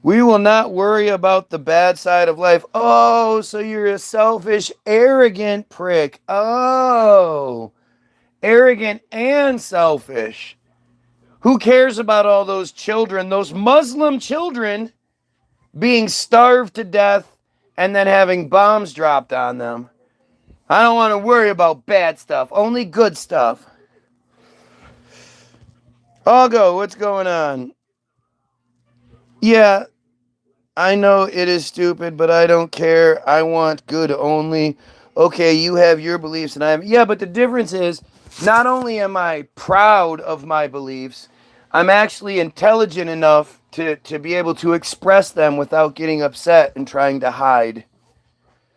Speaker 1: We will not worry about the bad side of life. Oh, so you're a selfish, arrogant prick. Oh, arrogant and selfish. Who cares about all those children, those Muslim children being starved to death and then having bombs dropped on them? I don't want to worry about bad stuff, only good stuff. I'll go. What's going on? Yeah, I know it is stupid, but I don't care. I want good only. Okay, you have your beliefs and I have. Yeah, but the difference is not only am I proud of my beliefs, I'm actually intelligent enough to be able to express them without getting upset and trying to hide.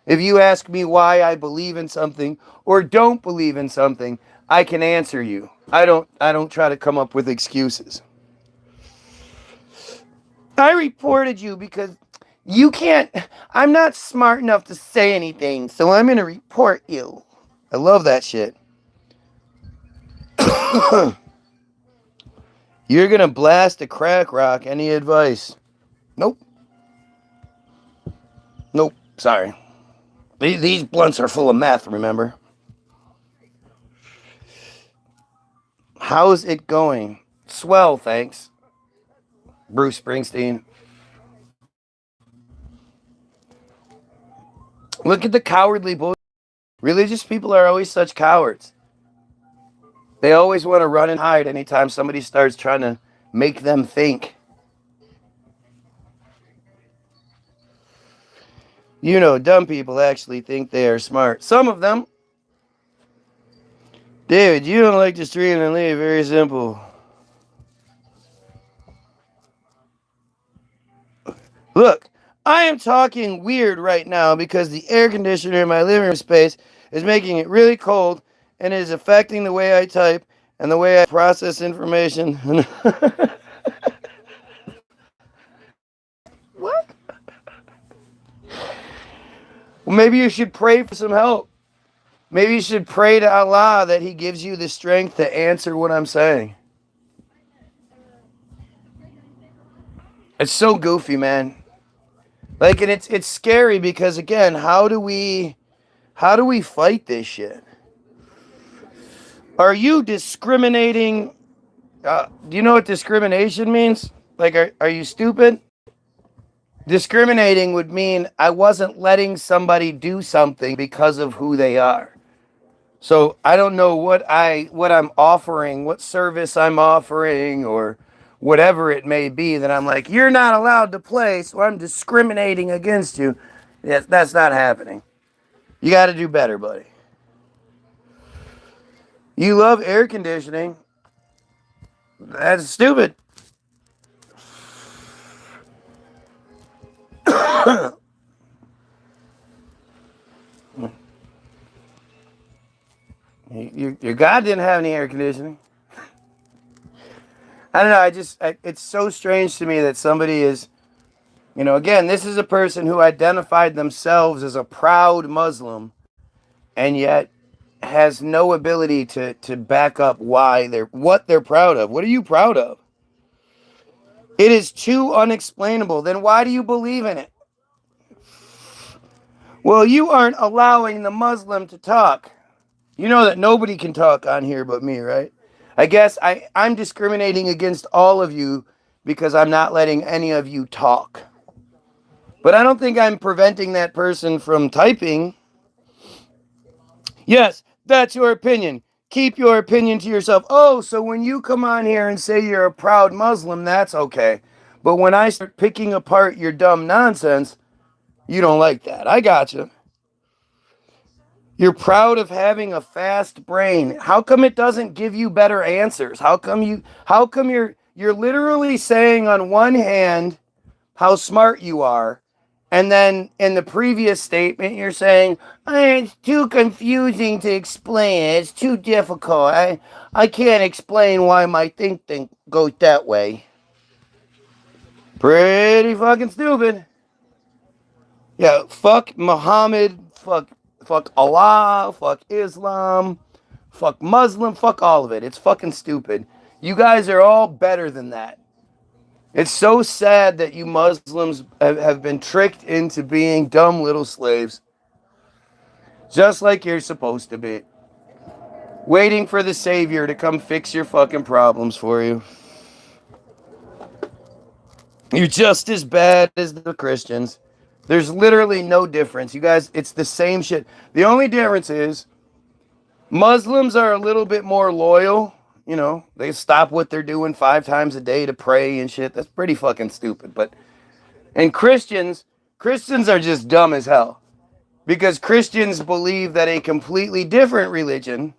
Speaker 1: If you ask me why I believe in something or don't believe in something, I can answer you. I don't try to come up with excuses. I reported you because you can't. I'm not smart enough to say anything, so I'm going to report you. I love that shit. You're gonna blast a crack rock. Any advice? Nope. Nope. Sorry. These blunts are full of meth, remember? How's it going? Swell, thanks. Bruce Springsteen. Look at the cowardly bullshit. Religious people are always such cowards. They always want to run and hide anytime somebody starts trying to make them think. You know, dumb people actually think they are smart. Some of them. David, you don't like to stream and leave. Very simple. Look, I am talking weird right now because the air conditioner in my living room space is making it really cold and it is affecting the way I type and the way I process information. What? Well, maybe you should pray for some help. Maybe you should pray to Allah that He gives you the strength to answer what I'm saying. It's so goofy, man. Like, and it's scary because, again, how do we fight this shit? Are you discriminating? Do you know what discrimination means? Like, are you stupid? Discriminating would mean I wasn't letting somebody do something because of who they are. So I don't know what I'm offering, what service I'm offering, or whatever it may be that I'm like, you're not allowed to play, so I'm discriminating against you. Yes, that's not happening. You got to do better, buddy. You love air conditioning. That's stupid. Your God didn't have any air conditioning. I don't know. It's so strange to me that somebody is, again, this is a person who identified themselves as a proud Muslim and yet has no ability to back up what they're proud of. What are you proud of? It is too unexplainable. Then why do you believe in it? Well, you aren't allowing the Muslim to talk. You know that nobody can talk on here but me, right? I guess I'm discriminating against all of you because I'm not letting any of you talk. But I don't think I'm preventing that person from typing. Yes, that's your opinion. Keep your opinion to yourself. Oh, so when you come on here and say you're a proud Muslim, that's okay. But when I start picking apart your dumb nonsense, you don't like that. I gotcha. You're proud of having a fast brain. How come it doesn't give you better answers? How come you're literally saying on one hand how smart you are, and then in the previous statement you're saying, it's too confusing to explain it. It's too difficult. I can't explain why my think goes that way. Pretty fucking stupid. Yeah, fuck Muhammad, fuck Allah, fuck Islam, fuck Muslim, fuck all of it. It's fucking stupid. You guys are all better than that. It's so sad that you Muslims have been tricked into being dumb little slaves. Just like you're supposed to be. Waiting for the Savior to come fix your fucking problems for you. You're just as bad as the Christians. There's literally no difference. You guys, it's the same shit. The only difference is Muslims are a little bit more loyal. They stop what they're doing 5 times a day to pray and shit. That's pretty fucking stupid. And Christians are just dumb as hell. Because Christians believe that a completely different religion,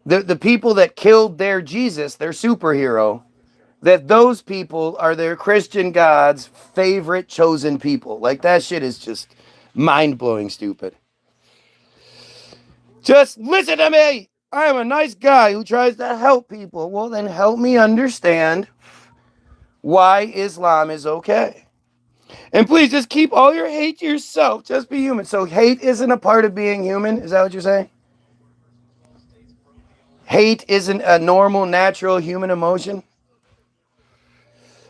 Speaker 1: the people that killed their Jesus, their superhero, that those people are their Christian God's favorite chosen people. Like, that shit is just mind-blowing stupid. Just listen to me. I am a nice guy who tries to help people. Well, then help me understand why Islam is okay. And please just keep all your hate to yourself. Just be human. So hate isn't a part of being human? Is that what you're saying? hate isn't a normal, natural human emotion.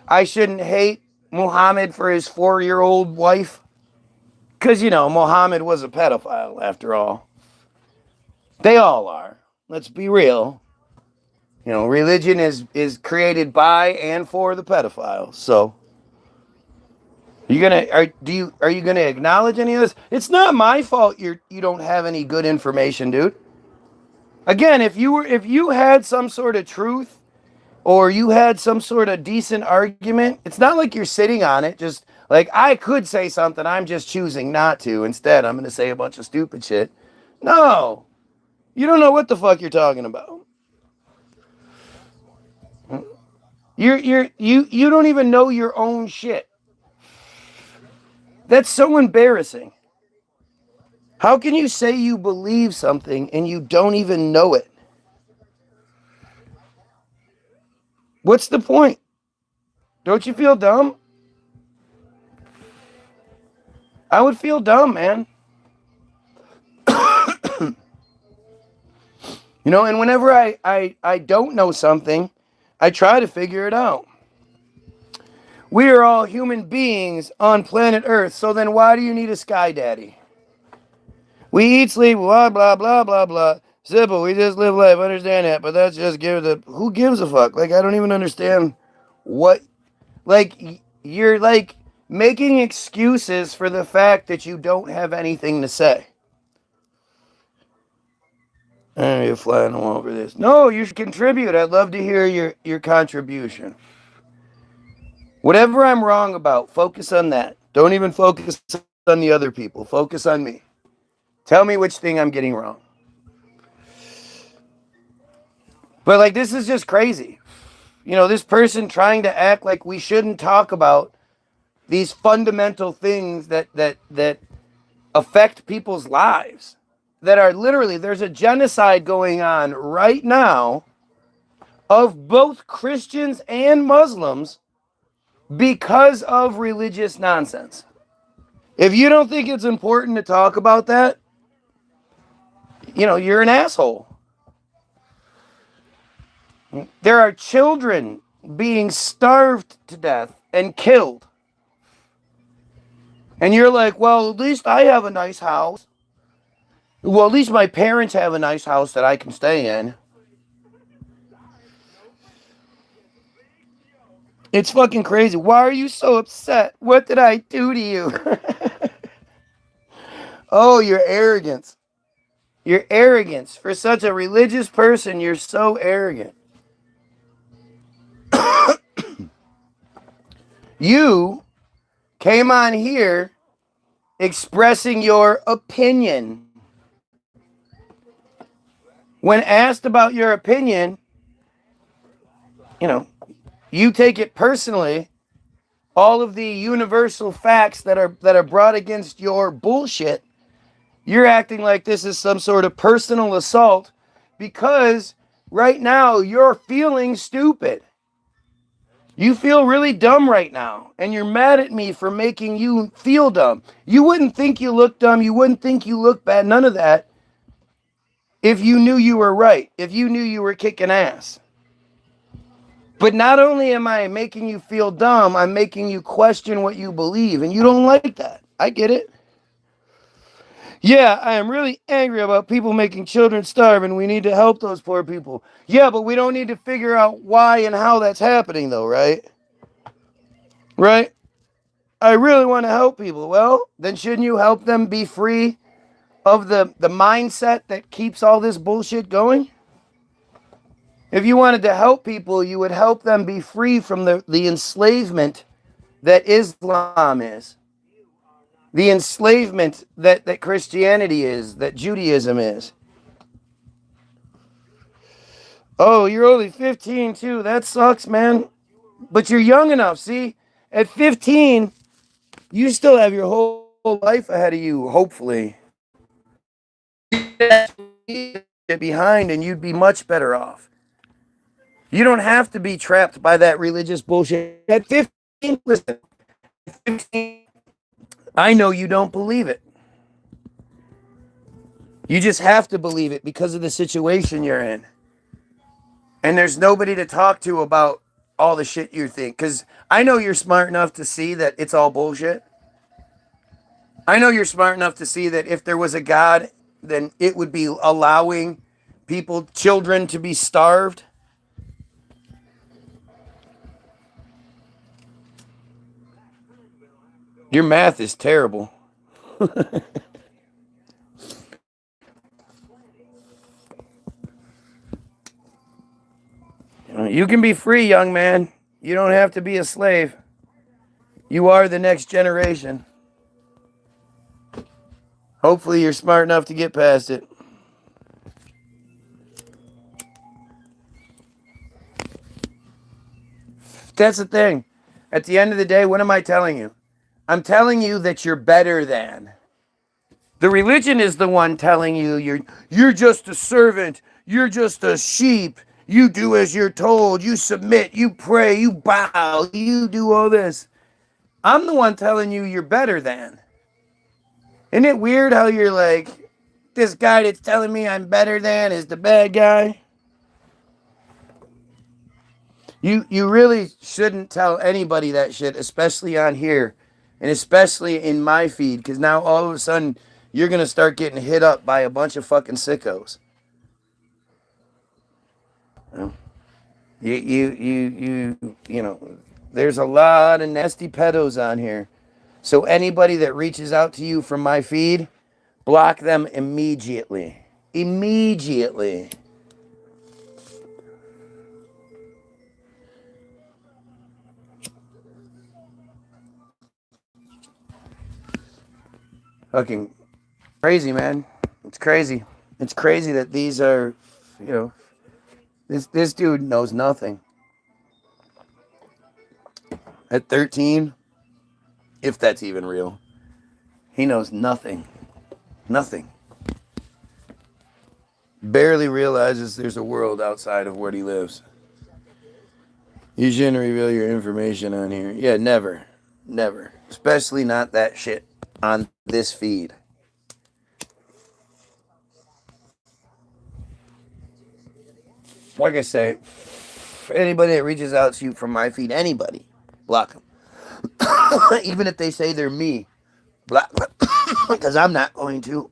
Speaker 1: I shouldn't hate Muhammad for his 4-year-old wife. Because, Muhammad was a pedophile, after all. They all are. Let's be real. Religion is created by and for the pedophiles. So, are you gonna acknowledge any of this? It's not my fault you don't have any good information, dude. Again, if you had some sort of truth or you had some sort of decent argument, it's not like you're sitting on it. Just like I could say something, I'm just choosing not to. Instead, I'm going to say a bunch of stupid shit. No, you don't know what the fuck you're talking about. You don't even know your own shit. That's so embarrassing. How can you say you believe something and you don't even know it? What's the point? Don't you feel dumb? I would feel dumb, man. And whenever I don't know something, I try to figure it out. We are all human beings on planet Earth, so then why do you need a sky daddy? We eat, sleep, blah, blah, blah, blah, blah. Simple, we just live life, understand that, but that's just who gives a fuck? Like, I don't even understand what, like, you're, like, making excuses for the fact that you don't have anything to say. You're flying all over this. No, you should contribute. I'd love to hear your contribution. Whatever I'm wrong about, focus on that. Don't even focus on the other people. Focus on me. Tell me which thing I'm getting wrong. But like, this is just crazy. This person trying to act like we shouldn't talk about these fundamental things that affect people's lives. That are literally, there's a genocide going on right now of both Christians and Muslims because of religious nonsense. If you don't think it's important to talk about that, you're an asshole. There are children being starved to death and killed. And you're like, well, at least I have a nice house. Well, at least my parents have a nice house that I can stay in. It's fucking crazy. Why are you so upset? What did I do to you? Oh, your arrogance. Your arrogance. For such a religious person, you're so arrogant. You came on here expressing your opinion. When asked about your opinion, you take it personally. All of the universal facts that are brought against your bullshit, you're acting like this is some sort of personal assault because right now you're feeling stupid. You feel really dumb right now, and you're mad at me for making you feel dumb. You wouldn't think you look dumb. You wouldn't think you look bad. None of that. If you knew you were right. If you knew you were kicking ass. But not only am I making you feel dumb, I'm making you question what you believe, and you don't like that. I get it. Yeah, I am really angry about people making children starve, and we need to help those poor people. Yeah, but we don't need to figure out why and how that's happening, though, right? Right? I really want to help people. Well, then shouldn't you help them be free of the mindset that keeps all this bullshit going? If you wanted to help people, you would help them be free from the enslavement that Islam is. The enslavement that Christianity is, that Judaism is. Oh, you're only 15 too. That sucks, man. But you're young enough, see? At 15, you still have your whole life ahead of you, hopefully. Behind and you'd be much better off. You don't have to be trapped by that religious bullshit. At 15, listen, at 15, I know you don't believe it. You just have to believe it because of the situation you're in. And there's nobody to talk to about all the shit you think. Because I know you're smart enough to see that it's all bullshit. I know you're smart enough to see that if there was a God, then it would be allowing people, children, to be starved. Your math is terrible. You can be free, young man. You don't have to be a slave. You are the next generation. Hopefully, you're smart enough to get past it. That's the thing. At the end of the day, what am I telling you? I'm telling you that you're better than. The religion is the one telling you you're just a servant. You're just a sheep. You do as you're told. You submit. You pray. You bow. You do all this. I'm the one telling you you're better than. Isn't it weird how you're like, this guy that's telling me I'm better than is the bad guy? You really shouldn't tell anybody that shit, especially on here, and especially in my feed, because now all of a sudden you're gonna start getting hit up by a bunch of fucking sickos. You know, there's a lot of nasty pedos on here. So anybody that reaches out to you from my feed, block them immediately. Immediately. Fucking crazy, man. It's crazy. It's crazy that these are, you know, this dude knows nothing. At 13, if that's even real, he knows nothing. Nothing. Barely realizes there's a world outside of where he lives. You shouldn't reveal your information on here. Yeah, never. Never. Especially not that shit on this feed. Like I say, anybody that reaches out to you from my feed, anybody, block them. Even if they say they're me, block them. Because I'm not going to.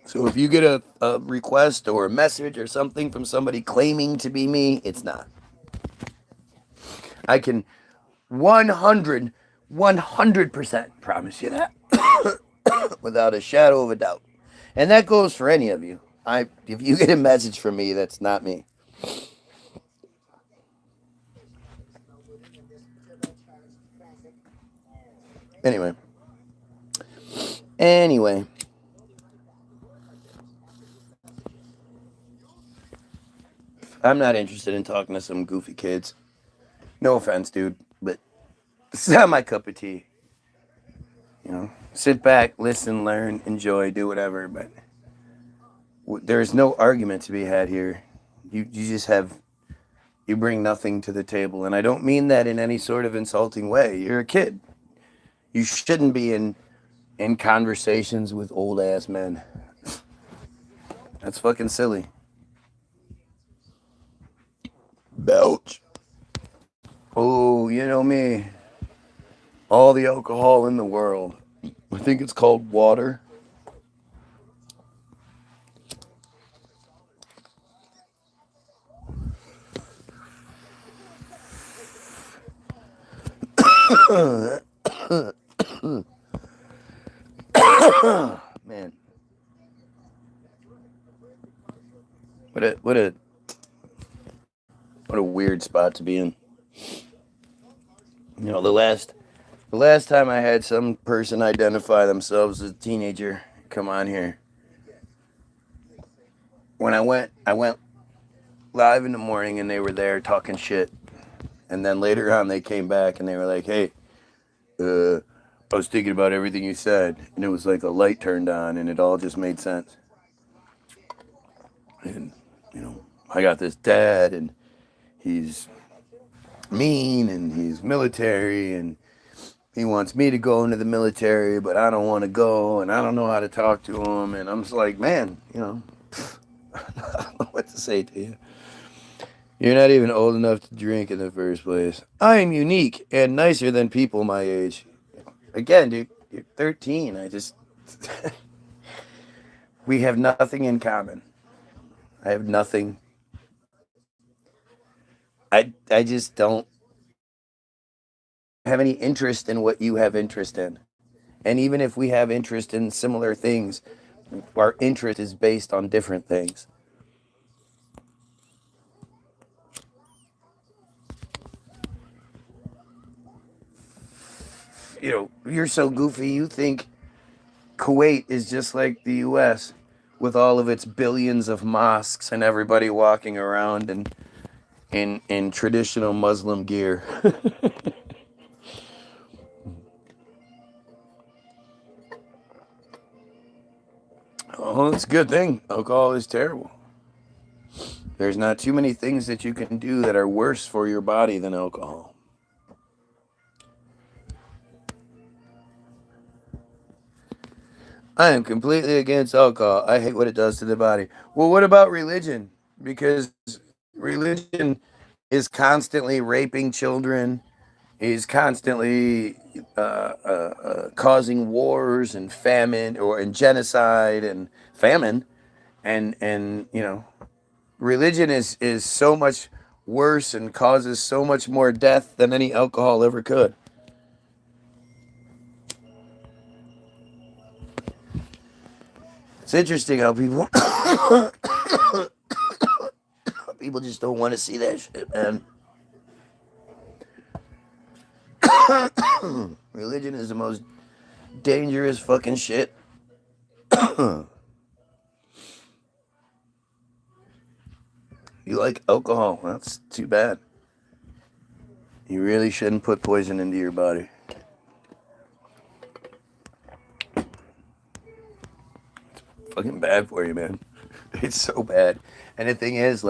Speaker 1: So if you get a request or a message or something from somebody claiming to be me, it's not. I can 100% promise you that. Without a shadow of a doubt. And that goes for any of you. If you get a message from me, that's not me. Anyway. I'm not interested in talking to some goofy kids. No offense, dude, but it's not my cup of tea. You know, sit back, listen, learn, enjoy, do whatever, but there's no argument to be had here. You just have, you bring nothing to the table, and I don't mean that in any sort of insulting way. You're a kid. You shouldn't be in conversations with old ass men. That's fucking silly. Belch. Oh, you know me. All the alcohol in the world. I think it's called water. Man. What a weird spot to be in. You know, the last time I had some person identify themselves as a teenager come on here. When I went live in the morning and they were there talking shit. And then later on they came back and they were like, "Hey, I was thinking about everything you said." And it was like a light turned on and it all just made sense. And, you know, I got this dad and he's mean and he's military and he wants me to go into the military, but I don't want to go and I don't know how to talk to him. And I'm just like, man, you know, I don't know what to say to you. You're not even old enough to drink in the first place. I am unique and nicer than people my age. Again, dude, you're 13. We have nothing in common. I have nothing. I just don't have any interest in what you have interest in. And even if we have interest in similar things, our interest is based on different things. You're so goofy. You think Kuwait is just like the U.S. with all of its billions of mosques and everybody walking around in traditional Muslim gear. Oh, it's a good thing. Alcohol is terrible. There's not too many things that you can do that are worse for your body than alcohol. I am completely against alcohol. I hate what it does to the body. Well, what about religion? Because religion is constantly raping children, is constantly causing wars and famine and genocide and famine, and religion is so much worse and causes so much more death than any alcohol ever could. It's interesting how people just don't want to see that shit, man. Religion is the most dangerous fucking shit. You like alcohol? That's too bad. You really shouldn't put poison into your body. Fucking bad for you, man. It's so bad. And the thing is,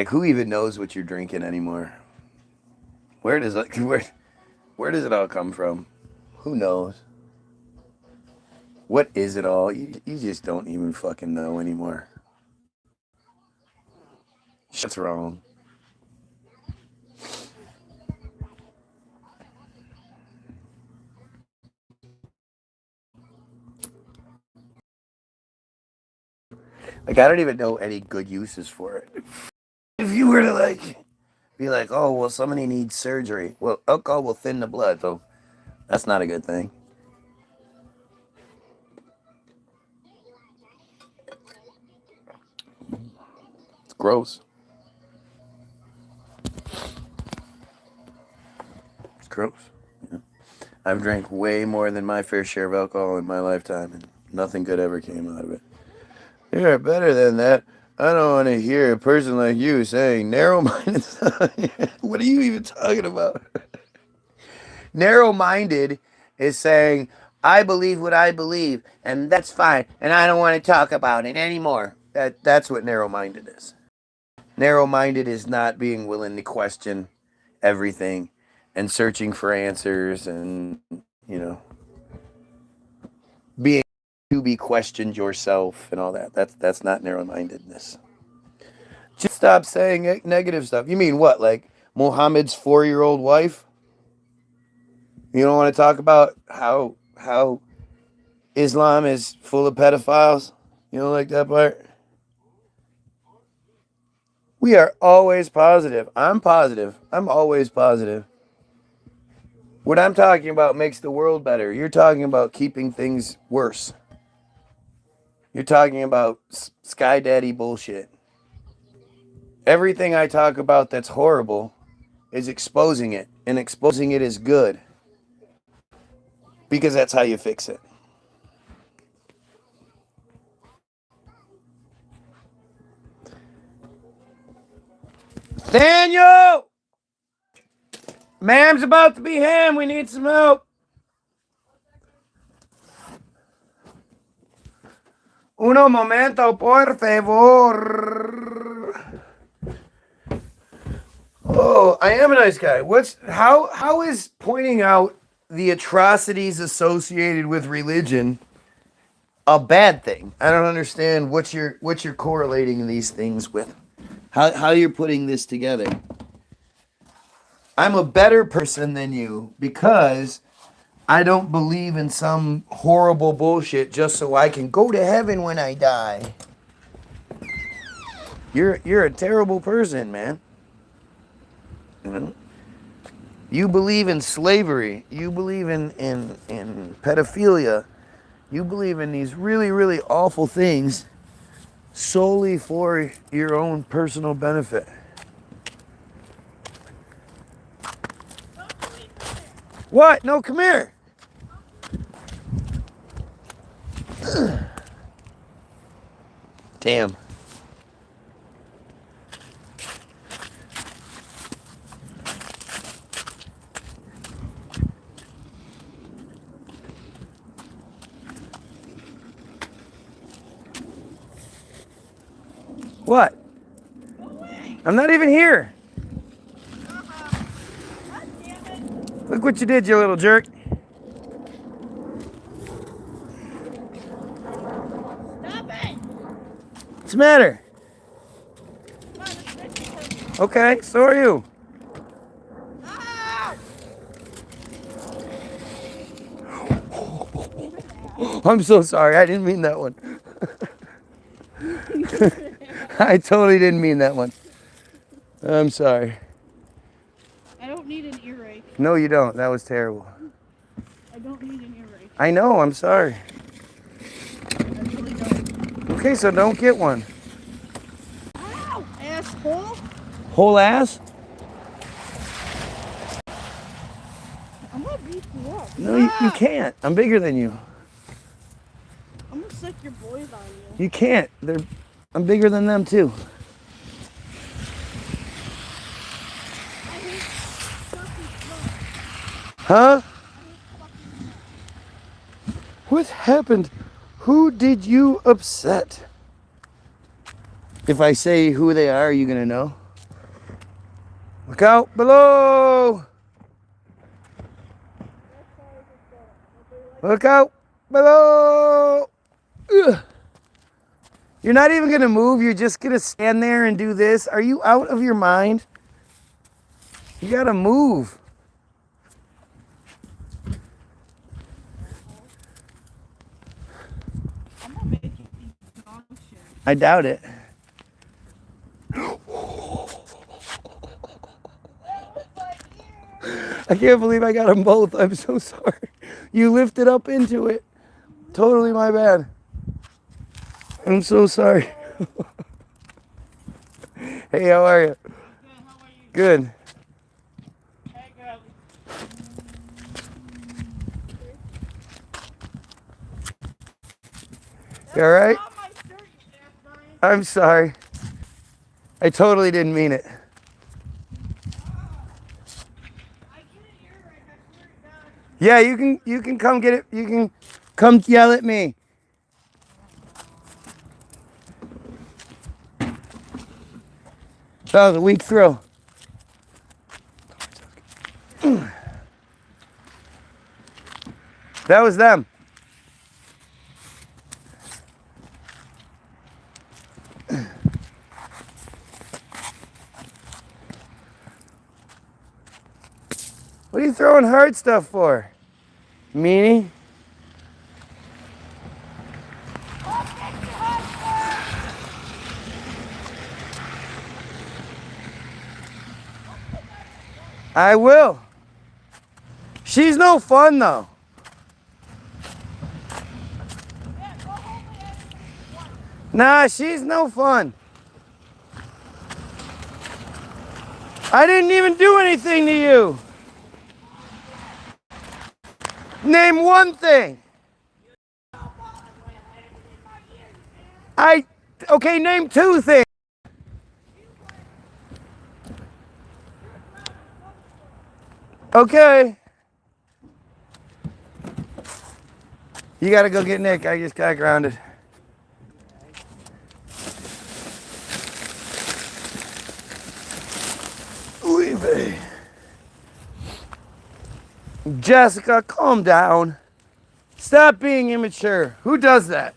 Speaker 1: who even knows what you're drinking anymore? Where does it, where does it all come from? Who knows? What is it all? You just don't even fucking know anymore. Shit's wrong. Like, I don't even know any good uses for it. If you were to be like, oh well, somebody needs surgery. Well, alcohol will thin the blood, so that's not a good thing. It's gross. It's gross. Yeah. I've drank way more than my fair share of alcohol in my lifetime, and nothing good ever came out of it. You're better than that. I don't want to hear a person like you saying narrow-minded. What are you even talking about? Narrow-minded is saying, I believe what I believe, and that's fine, and I don't want to talk about it anymore. That's what narrow-minded is. Narrow-minded is not being willing to question everything and searching for answers and, being to be questioned yourself and all that. That's not narrow-mindedness. Just stop saying negative stuff. You mean what? Like Muhammad's 4-year-old wife? You don't want to talk about how Islam is full of pedophiles? You don't like that part? We are always positive. I'm positive. I'm always positive. What I'm talking about makes the world better. You're talking about keeping things worse. You're talking about Sky Daddy bullshit. Everything I talk about that's horrible is exposing it, and exposing it is good because that's how you fix it. Daniel! Ma'am's about to be ham. We need some help. Uno momento, por favor. Oh, I am a nice guy. How is pointing out the atrocities associated with religion a bad thing. I don't understand what you're correlating these things with. How you're putting this together. I'm a better person than you because I don't believe in some horrible bullshit just so I can go to heaven when I die. You're a terrible person, man. You know? You believe in slavery. You believe in pedophilia. You believe in these really, really awful things solely for your own personal benefit. What? No, come here. Damn. What? I'm not even here. Look what you did, you little jerk.
Speaker 2: Stop it!
Speaker 1: What's the matter? Okay, so are you.
Speaker 2: Ow!
Speaker 1: I'm so sorry. I didn't mean that one. I totally didn't mean that one. I'm sorry.
Speaker 2: I don't need an earache.
Speaker 1: No, you don't. That was terrible.
Speaker 2: I don't need an earache.
Speaker 1: I know. I'm sorry.
Speaker 2: I really don't.
Speaker 1: Okay, so don't get one.
Speaker 2: Ow! Asshole!
Speaker 1: Whole ass?
Speaker 2: I'm gonna beat you up.
Speaker 1: No, you can't. I'm bigger than you.
Speaker 2: I'm gonna suck your boys on you.
Speaker 1: You can't. I'm bigger than them too.
Speaker 2: I hate fucking sluts.
Speaker 1: Huh?
Speaker 2: I hate fucking sluts.
Speaker 1: What happened? Who did you upset? If I say who they are you gonna know? Look out below! Look out below! Ugh. You're not even gonna move, you're just gonna stand there and do this. Are you out of your mind? You gotta move.
Speaker 2: I'm gonna make you eat dog shit.
Speaker 1: I doubt it. I can't believe I got them both. I'm so sorry. You lifted up into it. Totally my bad. I'm so sorry. Hey, how are you?
Speaker 2: Good, how are you?
Speaker 1: Good.
Speaker 2: Hey, girl.
Speaker 1: You all right?
Speaker 2: Not my shirt, you ass Brian.
Speaker 1: I'm sorry. I totally didn't mean it.
Speaker 2: I get an earache, I swear to God.
Speaker 1: Yeah, you can come get it. You can come yell at me. That was a weak throw. That was them. What are you throwing hard stuff for? Meanie? I will. She's no fun though. Nah, she's no fun. I didn't even do anything to you. Name one thing. Okay, name two things. Okay. You gotta go get Nick. I just got grounded. Leave it. Jessica, calm down. Stop being immature. Who does that?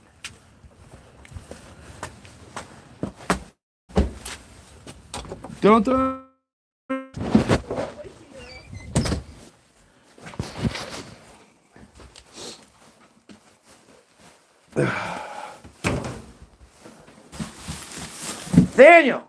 Speaker 1: Don't throw. Daniel!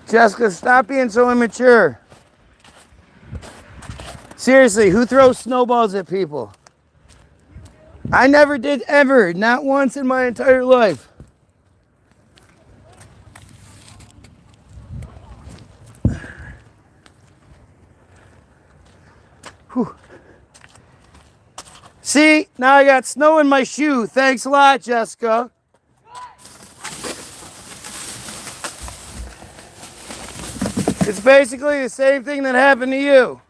Speaker 1: Jessica, stop being so immature. Seriously, who throws snowballs at people? I never did ever, not once in my entire life. Whew. See, now I got snow in my shoe. Thanks a lot, Jessica. It's basically the same thing that happened to you.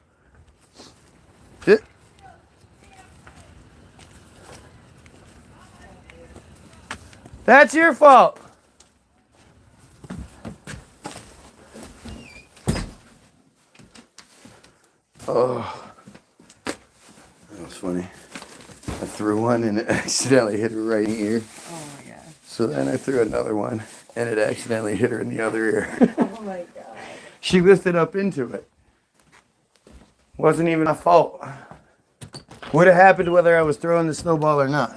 Speaker 1: That's your fault. Oh, that was funny. I threw one and it accidentally hit her right in the ear.
Speaker 2: Oh my god.
Speaker 1: So then I threw another one and it accidentally hit her in the other ear.
Speaker 2: Oh my god.
Speaker 1: She lifted up into it. Wasn't even my fault. Would have happened whether I was throwing the snowball or not.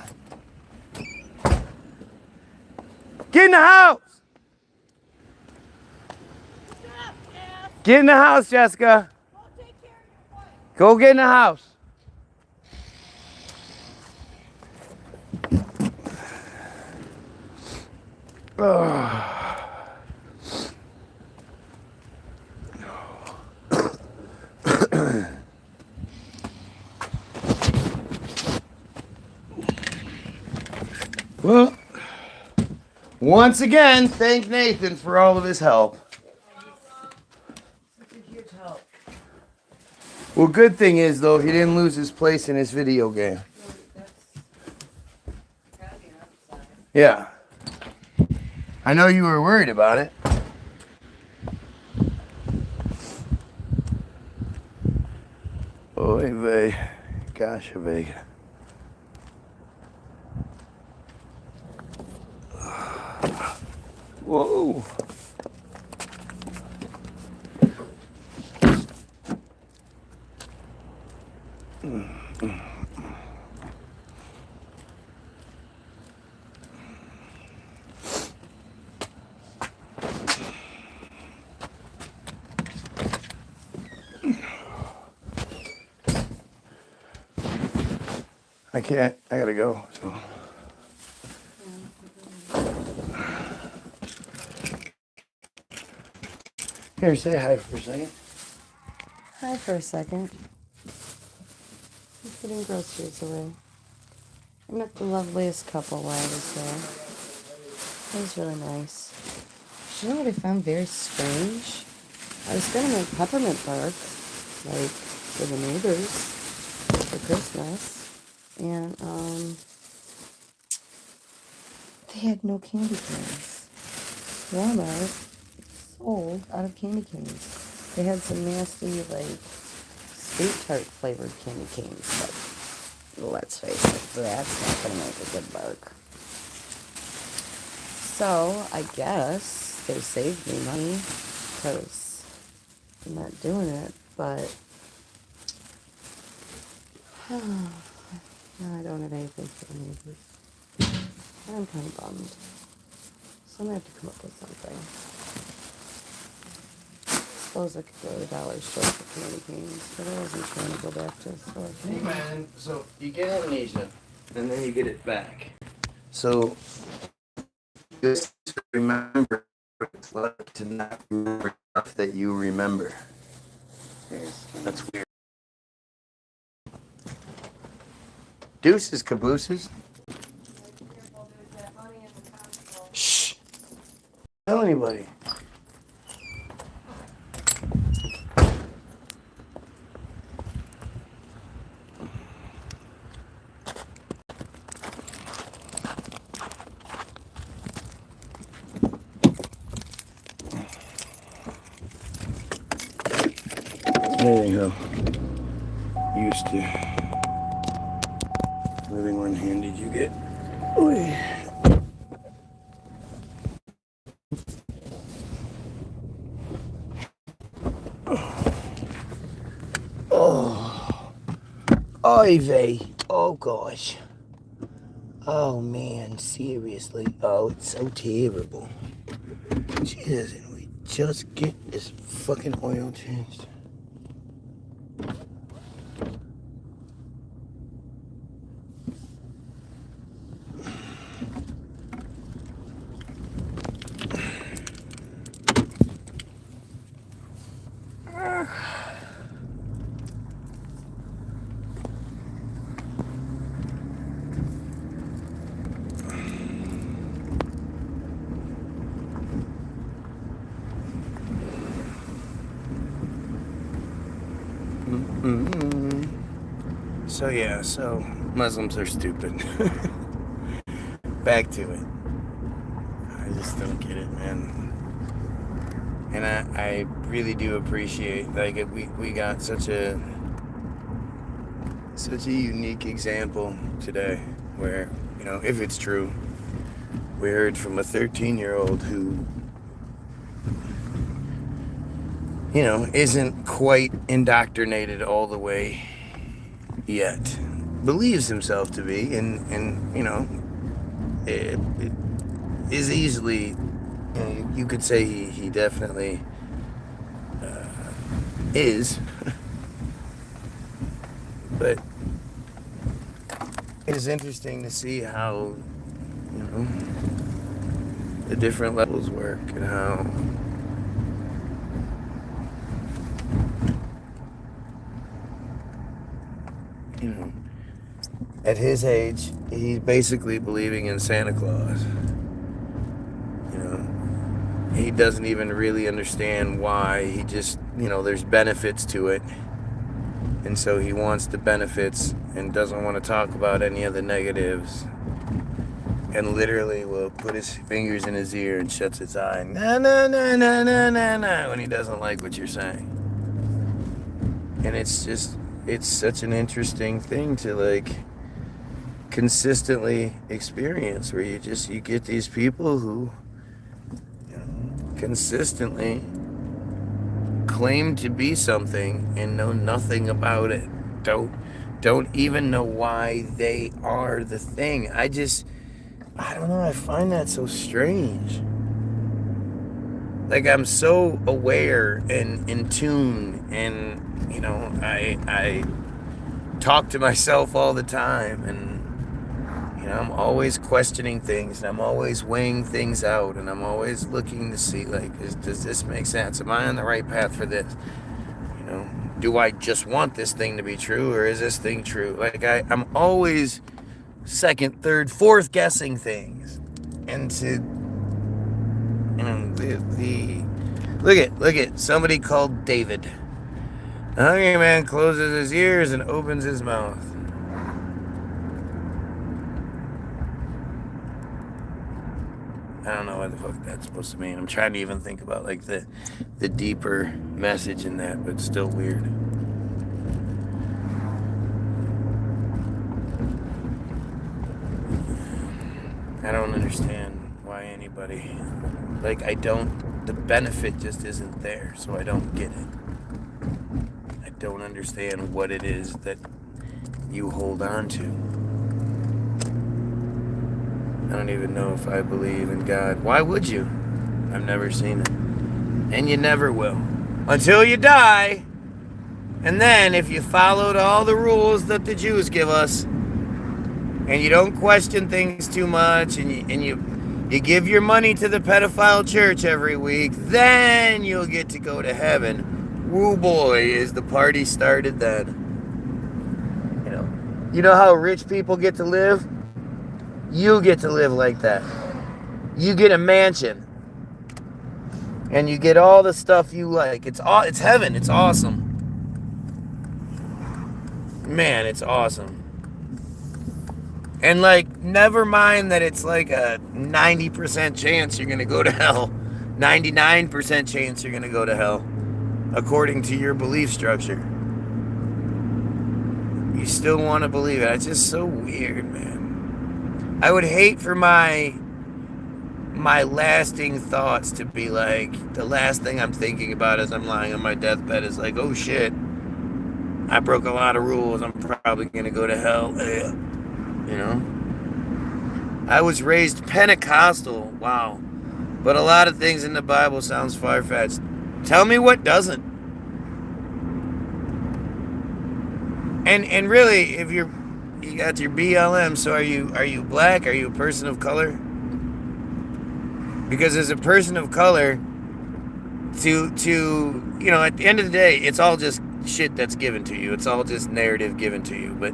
Speaker 1: Get in the house! Get in the house, Jessica. Go get in the house. Well, once again, thank Nathan for all of his help.
Speaker 2: Such a huge help.
Speaker 1: Well, good thing is, though, he didn't lose his place in his video game.
Speaker 2: That's gotta be an upside.
Speaker 1: Yeah. I know you were worried about it. Oy vey. Gosh, vey. Whoa. I can't. I gotta go. So. Here, say hi for a second.
Speaker 2: Hi for a second. I'm putting groceries away. I met the loveliest couple while I was there. It was really nice. You know what I found very strange? I was gonna make peppermint bark, like for the neighbors for Christmas, and they had no candy canes. Walmart sold out of candy canes. They had some nasty, like, sweet tart flavored candy canes, but let's face it, that's not gonna make a good bark. So I guess they saved me money because I'm not doing it, but no, I don't have anything for the neighbors. I'm kind of bummed. So I'm gonna have to come up with something. I suppose I could go to the dollar store for candy canes, but I wasn't trying to go back to the store.
Speaker 1: Hey man, so you get amnesia, and then you get it back. So just remember what it's like to not remember stuff that you remember. That's weird. Deuces, cabooses. Shh. Don't tell anybody. There you go. Used to living one hand. Did you get? Oy. Oh, Ivy. Oh gosh. Oh man, seriously. Oh, it's so terrible. Jesus, and we just get this fucking oil changed. So Muslims are stupid. Back to it. I just don't get it, man. And I really do appreciate, like, we got such a unique example today where, you know, if it's true, we heard from a 13-year-old who, you know, isn't quite indoctrinated all the way yet. Believes himself to be, and you know, it is easily, you know, you could say he definitely is. But it is interesting to see how, you know, the different levels work and how, you know, at his age, he's basically believing in Santa Claus. You know, he doesn't even really understand why. He just, you know, there's benefits to it. And so he wants the benefits and doesn't want to talk about any of the negatives. And literally will put his fingers in his ear and shuts his eye. No, no, no, no, no, no, no, when he doesn't like what you're saying. And it's just, it's such an interesting thing to, like, consistently experience, where you get these people who, you know, consistently claim to be something and know nothing about it. Don't even know why they are the thing. I don't know, I find that so strange. Like, I'm so aware and in tune, and, you know, I talk to myself all the time, and, you know, I'm always questioning things, and I'm always weighing things out, and I'm always looking to see, like, does this make sense? Am I on the right path for this? You know, do I just want this thing to be true, or is this thing true? Like, I'm always second, third, fourth guessing things. And to, you know, look at somebody called David. The hungry man closes his ears and opens his mouth. I don't know what the fuck that's supposed to mean. I'm trying to even think about, like, the deeper message in that, but it's still weird. I don't understand why anybody, like, the benefit just isn't there, so I don't get it. I don't understand what it is that you hold on to. I don't even know if I believe in God. Why would you? I've never seen it. And you never will. Until you die. And then, if you followed all the rules that the Jews give us, and you don't question things too much, and you give your money to the pedophile church every week, then you'll get to go to heaven. Woo boy, is the party started then. You know, You know how rich people get to live? You get to live like that. You get a mansion. And you get all the stuff you like. It's heaven. It's awesome. Man, it's awesome. And like, never mind that it's like a 90% chance you're gonna go to hell. 99% chance you're gonna go to hell. According to your belief structure. You still want to believe it. It's just so weird, man. I would hate for my lasting thoughts to be like, the last thing I'm thinking about as I'm lying on my deathbed is like, oh shit, I broke a lot of rules. I'm probably gonna go to hell. You know? I was raised Pentecostal. Wow. But a lot of things in the Bible sounds far-fetched. Tell me what doesn't. And really, if you got your BLM, so are you black? Are you a person of color? Because as a person of color, to you know, at the end of the day, it's all just shit that's given to you. It's all just narrative given to you. But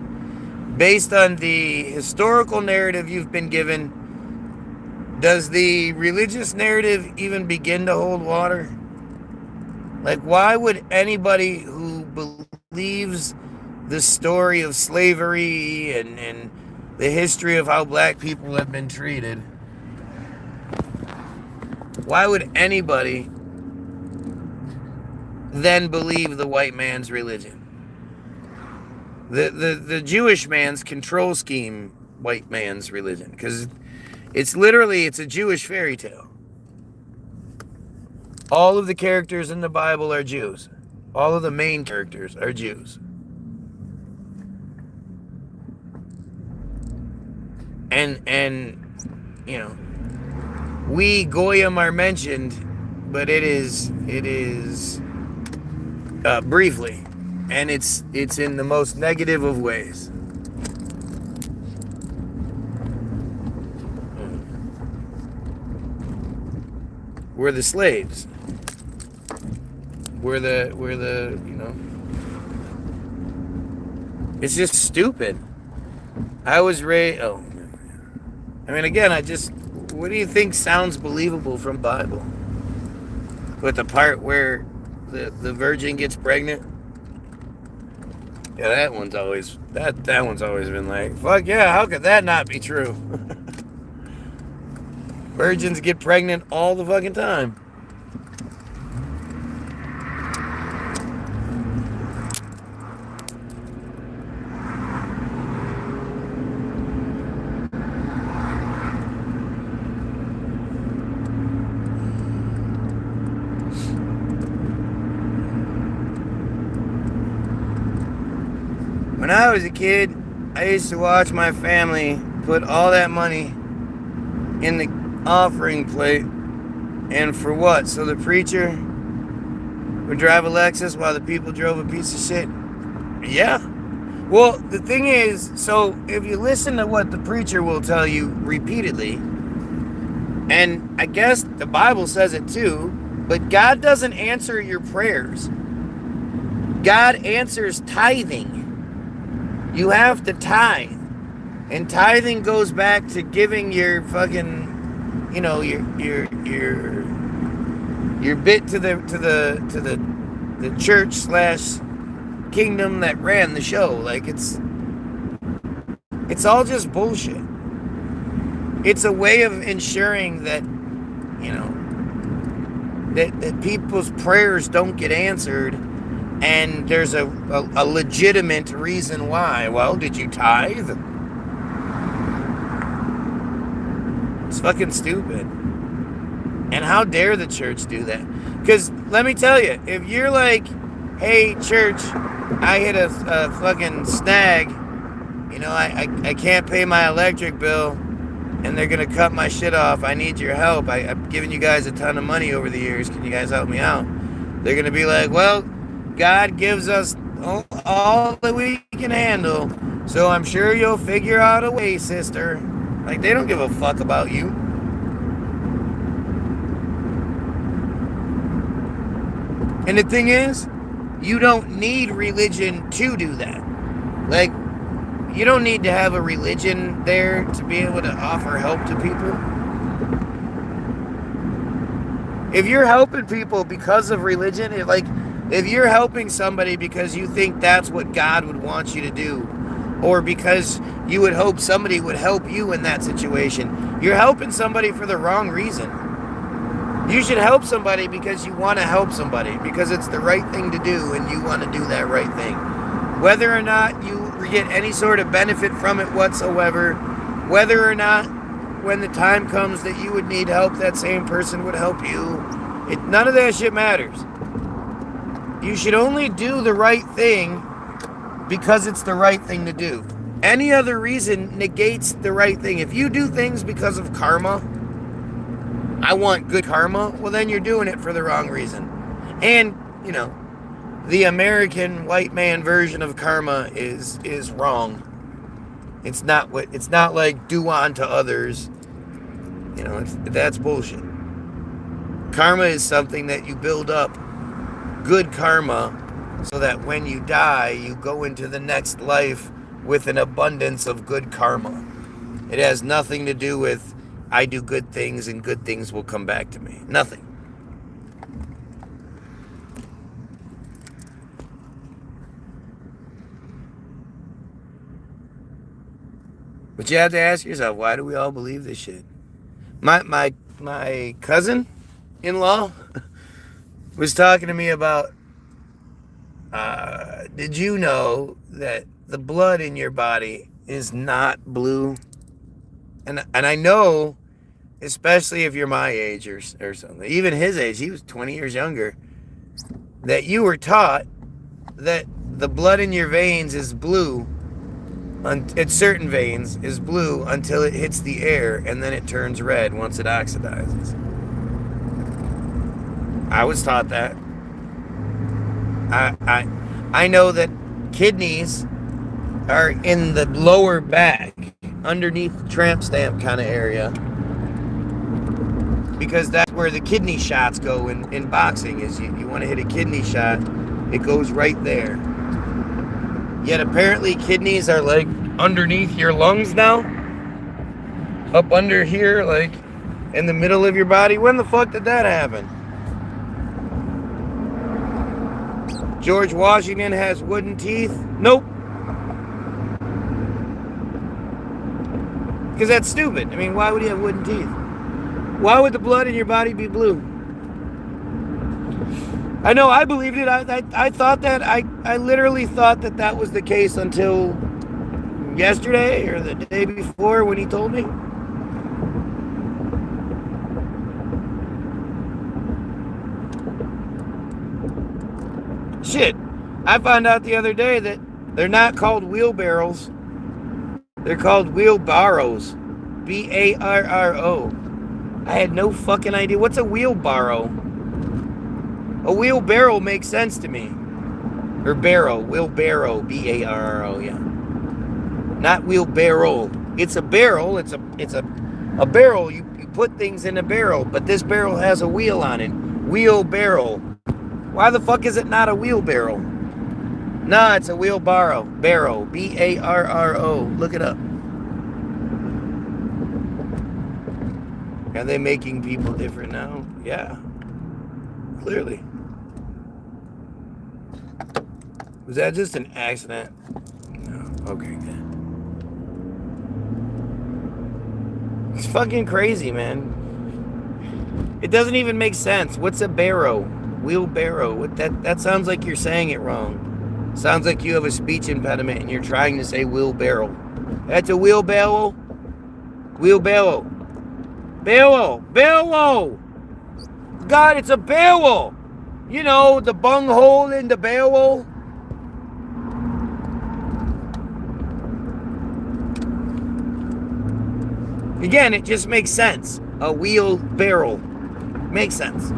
Speaker 1: based on the historical narrative you've been given, does the religious narrative even begin to hold water? Like, why would anybody who believes the story of slavery and the history of how black people have been treated, why would anybody then believe the white man's religion? The Jewish man's control scheme, white man's religion, because it's a Jewish fairy tale. All of the characters in the Bible are Jews. All of the main characters are Jews. And you know, we Goyim are mentioned, but it is briefly, and it's in the most negative of ways. We're the slaves. We're the you know. It's just stupid. I was raised. Oh, I mean, again, what do you think sounds believable from the Bible? With the part where the virgin gets pregnant? Yeah, that one's always been like, fuck yeah, how could that not be true? Virgins get pregnant all the fucking time. When I was a kid, I used to watch my family put all that money in the offering plate. And for what? So the preacher would drive a Lexus while the people drove a piece of shit? Yeah. Well, the thing is, so if you listen to what the preacher will tell you repeatedly, and I guess the Bible says it too, but God doesn't answer your prayers. God answers tithing. You have to tithe. And tithing goes back to giving your fucking, you know, your bit to the church / kingdom that ran the show. Like, it's all just bullshit. It's a way of ensuring that, you know, that people's prayers don't get answered, and there's a legitimate reason why. Well, did you tithe? It's fucking stupid. And how dare the church do that? Because let me tell you, if you're like, hey, church, I hit a fucking snag, you know, I can't pay my electric bill, and they're going to cut my shit off. I need your help. I've given you guys a ton of money over the years. Can you guys help me out? They're going to be like, well, God gives us all that we can handle, so I'm sure you'll figure out a way, sister. Like, they don't give a fuck about you. And the thing is, you don't need religion to do that. Like, you don't need to have a religion there to be able to offer help to people. If you're helping people because of religion, if you're helping somebody because you think that's what God would want you to do, or because you would hope somebody would help you in that situation, you're helping somebody for the wrong reason. You should help somebody because you want to help somebody, because it's the right thing to do and you want to do that right thing. Whether or not you get any sort of benefit from it whatsoever, whether or not when the time comes that you would need help, that same person would help you, none of that shit matters. You should only do the right thing because it's the right thing to do. Any other reason negates the right thing. If you do things because of karma, I want good karma, well then you're doing it for the wrong reason. And, the American white man version of karma is wrong. It's not like do unto others. That's bullshit. Karma is something that you build up, good karma, so that when you die, you go into the next life with an abundance of good karma. It has nothing to do with I do good things and good things will come back to me. Nothing. But you have to ask yourself, why do we all believe this shit? My cousin-in-law was talking to me about, did you know that the blood in your body is not blue? And I know, especially if you're my age or something, even his age, he was 20 years younger, that you were taught that the blood in your veins is blue, at certain veins, is blue until it hits the air, and then it turns red once it oxidizes. I was taught that. I know that kidneys are in the lower back, underneath the tramp stamp kind of area, because that's where the kidney shots go in boxing. Is you want to hit a kidney shot, it goes right there. Yet apparently kidneys are like underneath your lungs now, up under here, like in the middle of your body. When the fuck did that happen? George Washington has wooden teeth? Nope. Because that's stupid. I mean, why would he have wooden teeth? Why would the blood in your body be blue? I know, I believed it. I thought that, I literally thought that was the case until yesterday or the day before when he told me. Shit, I found out the other day that they're not called wheelbarrows. They're called wheelbarrows. B-A-R-R-O. I had no fucking idea. What's a wheelbarrow? A wheelbarrow makes sense to me. Or barrow. Wheelbarrow. B-A-R-R-O, yeah. Not wheelbarrow. It's a barrel. It's a barrel. You put things in a barrel. But this barrel has a wheel on it. Wheelbarrow. Why the fuck is it not a wheelbarrow? Nah, it's a wheelbarrow. Barrow. B-A-R-R-O. Look it up. Are they making people different now? Yeah. Clearly. Was that just an accident? No. Okay, good. It's fucking crazy, man. It doesn't even make sense. What's a barrow? Wheelbarrow. That sounds like you're saying it wrong. Sounds like you have a speech impediment and you're trying to say wheelbarrow. That's a wheelbarrow. Wheelbarrow. Barrel. Barrel. God, it's a barrel. You know, the bunghole in the barrel. Again, it just makes sense. A wheel barrel. Makes sense.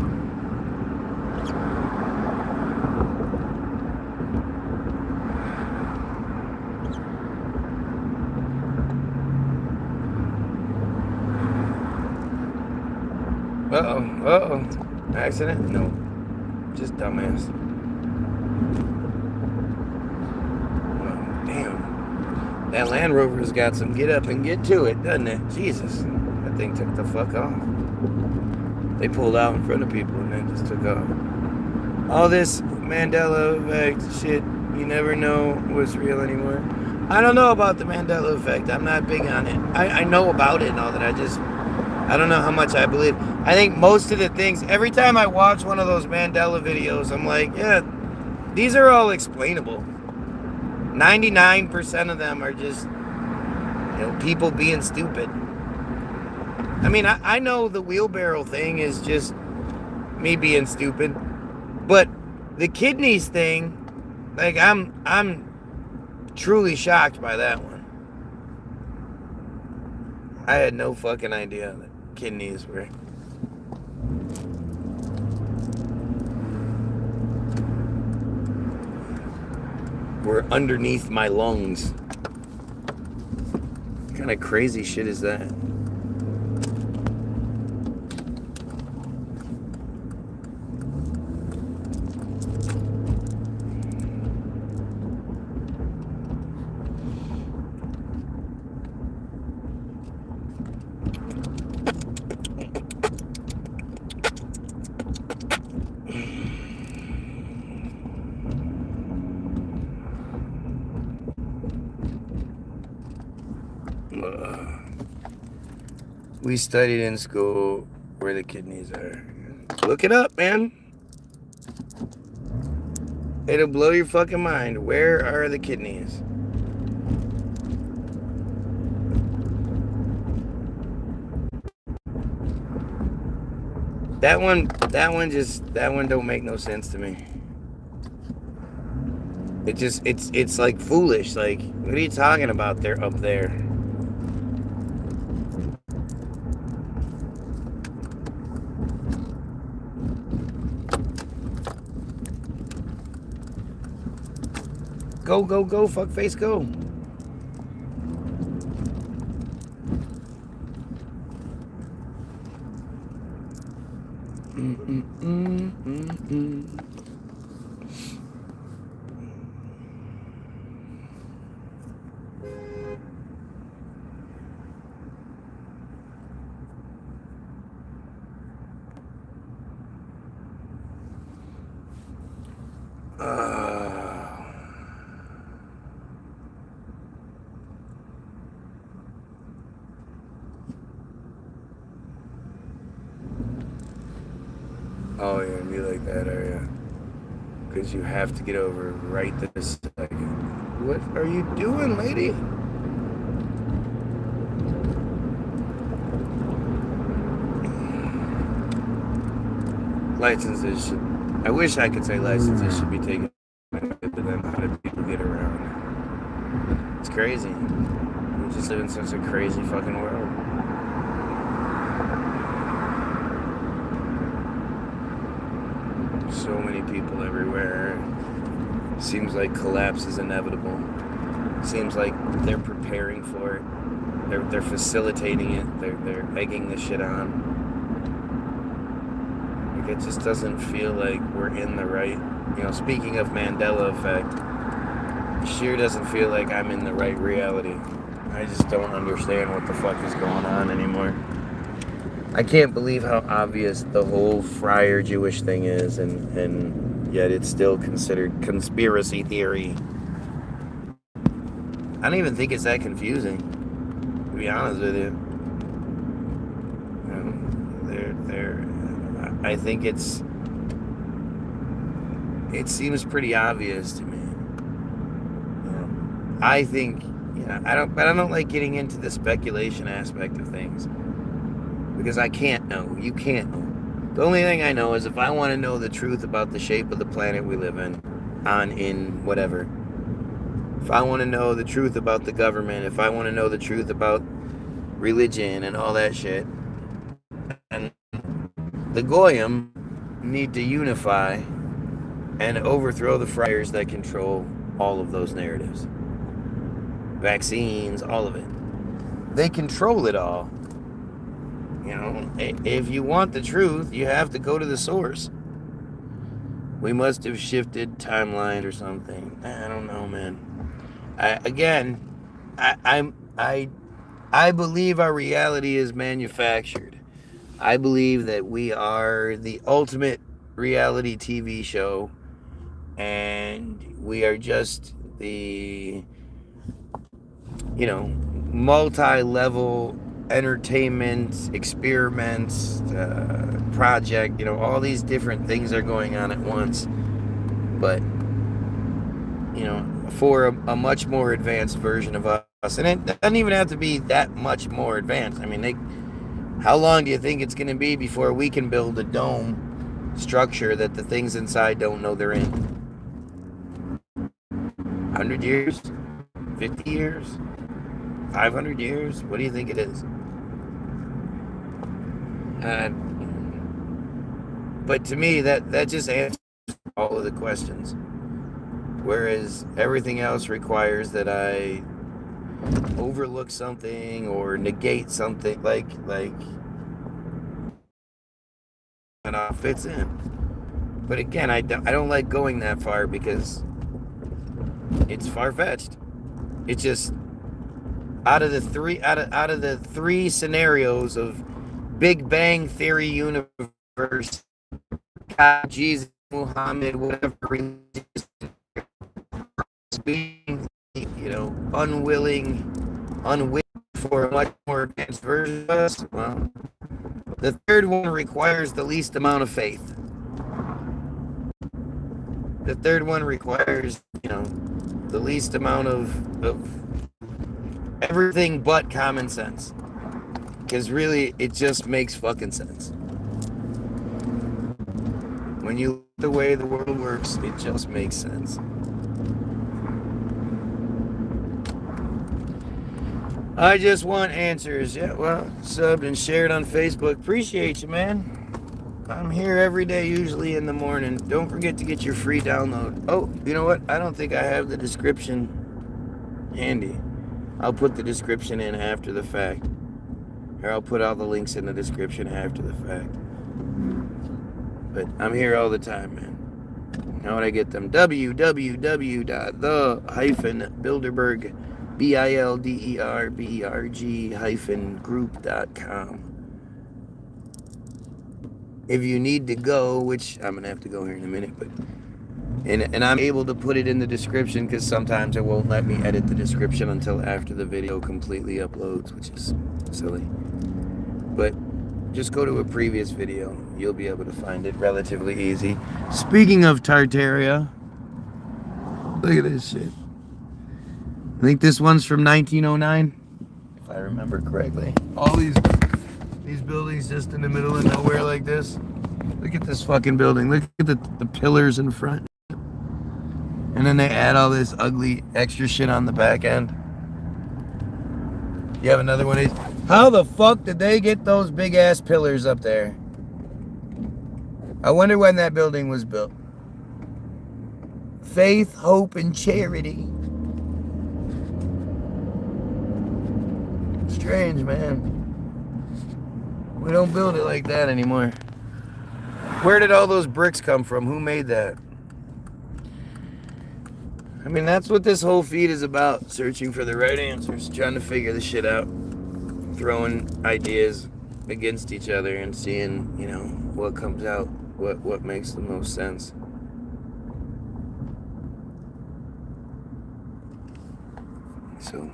Speaker 1: Uh-oh. Accident? No. Just dumbass. Oh, damn. That Land Rover's got some get up and get to it, doesn't it? Jesus. That thing took the fuck off. They pulled out in front of people and then just took off. All this Mandela effect shit, you never know what's real anymore. I don't know about the Mandela effect. I'm not big on it. I know about it and all that. I don't know how much I believe. I think most of the things, every time I watch one of those Mandela videos, I'm like, yeah, these are all explainable. 99% of them are just, people being stupid. I mean, I know the wheelbarrow thing is just me being stupid, but the kidneys thing, like, I'm truly shocked by that one. I had no fucking idea that kidneys were underneath my lungs. What kind of crazy shit is that? We studied in school where the kidneys are. Look it up, man. It'll blow your fucking mind. Where are the kidneys? That one don't make no sense to me. It's like foolish. Like, what are you talking about? They're up there. Go, fuckface, go. Oh, you're gonna be like that, are you? Because you have to get over right this second. What are you doing, lady? Licenses should... I wish I could say licenses should be taken away, but then how do people get around? It's crazy. We just live in such a crazy fucking world. So many people everywhere. Seems like collapse is inevitable. Seems like they're preparing for it. They're facilitating it. They're egging the shit on. Like, it just doesn't feel like we're in the right. Speaking of Mandela effect, it sure doesn't feel like I'm in the right reality. I just don't understand what the fuck is going on anymore. I can't believe how obvious the whole friar Jewish thing is, and yet it's still considered conspiracy theory. I don't even think it's that confusing, to be honest with you. I think it seems pretty obvious to me. I think, I don't like getting into the speculation aspect of things. Because I can't know. You can't know. The only thing I know is if I want to know the truth about the shape of the planet we live in whatever. If I want to know the truth about the government, if I want to know the truth about religion and all that shit, and the Goyim need to unify and overthrow the friars that control all of those narratives. Vaccines, all of it. They control it all. If you want the truth, you have to go to the source. We must have shifted timelines or something. I don't know, man. I believe our reality is manufactured. I believe that we are the ultimate reality TV show, and we are just the, multi-level entertainment experiments, project. All these different things are going on at once, but for a much more advanced version of us. And it doesn't even have to be that much more advanced. I mean, how long do you think it's going to be before we can build a dome structure that the things inside don't know they're in? 100 years? 50 years? 500 years? What do you think it is? But to me, that just answers all of the questions. Whereas everything else requires that I overlook something or negate something, like and all fits in. But again, I don't like going that far because it's far-fetched. It's just out of the three scenarios of Big Bang Theory universe, God, Jesus, Muhammad, whatever religion, being, unwilling for a much more advanced version of us. Well, the third one requires the least amount of faith. The third one requires, the least amount of everything but common sense. Because really, it just makes fucking sense. When you look at the way the world works, it just makes sense. I just want answers. Yeah, well, subbed and shared on Facebook. Appreciate you, man. I'm here every day, usually in the morning. Don't forget to get your free download. Oh, you know what? I don't think I have the description handy. I'll put the description in after the fact. Or I'll put all the links in the description after the fact. But I'm here all the time, man. How would I get them? www.the-bilderberg, BILDERBERG-group.com. If you need to go, which I'm going to have to go here in a minute, but and I'm able to put it in the description because sometimes it won't let me edit the description until after the video completely uploads, which is silly. But just go to a previous video. You'll be able to find it relatively easy. Speaking of Tartaria, look at this shit. I think this one's from 1909, if I remember correctly. All these buildings just in the middle of nowhere like this. Look at this fucking building. Look at the pillars in front. And then they add all this ugly extra shit on the back end. You have another one of these. How the fuck did they get those big ass pillars up there? I wonder when that building was built. Faith, hope, and charity. Strange, man. We don't build it like that anymore. Where did all those bricks come from? Who made that? I mean, that's what this whole feed is about. Searching for the right answers. Trying to figure the shit out. Throwing ideas against each other and seeing, what comes out. What makes the most sense. So,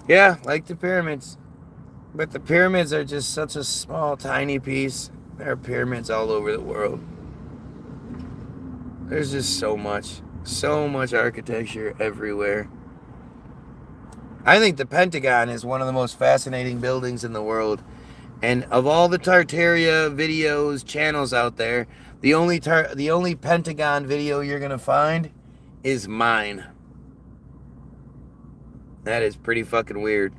Speaker 1: yeah, like the pyramids. But the pyramids are just such a small, tiny piece. There are pyramids all over the world. There's just so much architecture everywhere. I think the Pentagon is one of the most fascinating buildings in the world. And of all the Tartaria videos, channels out there, the only Pentagon video you're going to find is mine. That is pretty fucking weird.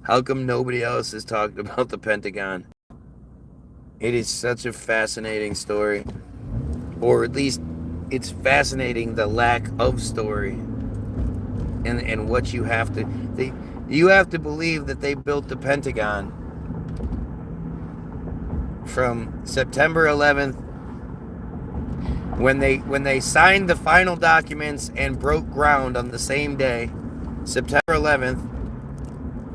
Speaker 1: How come nobody else has talked about the Pentagon? It is such a fascinating story. Or at least it's fascinating the lack of story. And what you have to believe that they built the Pentagon from September 11th when they signed the final documents and broke ground on the same day, September 11th,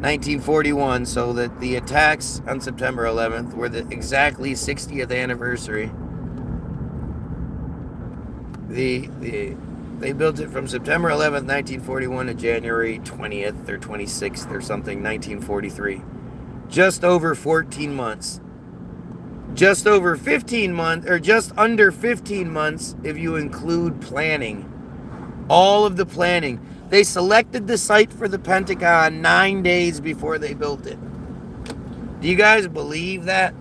Speaker 1: 1941, so that the attacks on September 11th were the exactly 60th anniversary. They built it from September 11th, 1941 to January 20th or 26th or something, 1943. Just over 14 months. Just over 15 months, or just under 15 months if you include planning. All of the planning. They selected the site for the Pentagon 9 days before they built it. Do you guys believe that?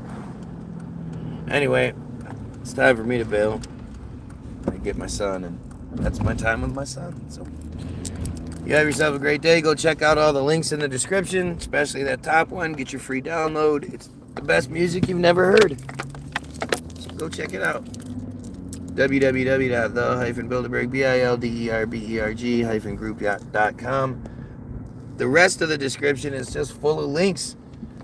Speaker 1: Anyway, it's time for me to bail. I get my son, and that's my time with my son. So, you have yourself a great day. Go check out all the links in the description, especially that top one. Get your free download. It's the best music you've never heard. So go check it out. www.the-bilderberg-group.com. The rest of the description is just full of links.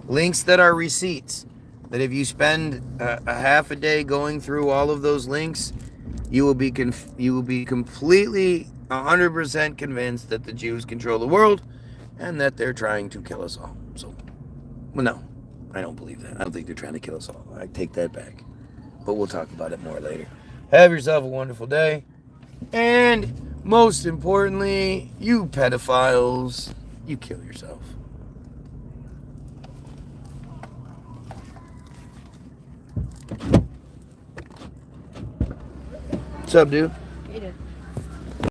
Speaker 1: Links that are receipts. That if you spend a half a day going through all of those links, you will be completely 100% convinced that the Jews control the world and that they're trying to kill us all. So, well, no, I don't believe that. I don't think they're trying to kill us all. I take that back. But we'll talk about it more later. Have yourself a wonderful day. And most importantly, you pedophiles, you kill yourself. What's up, dude?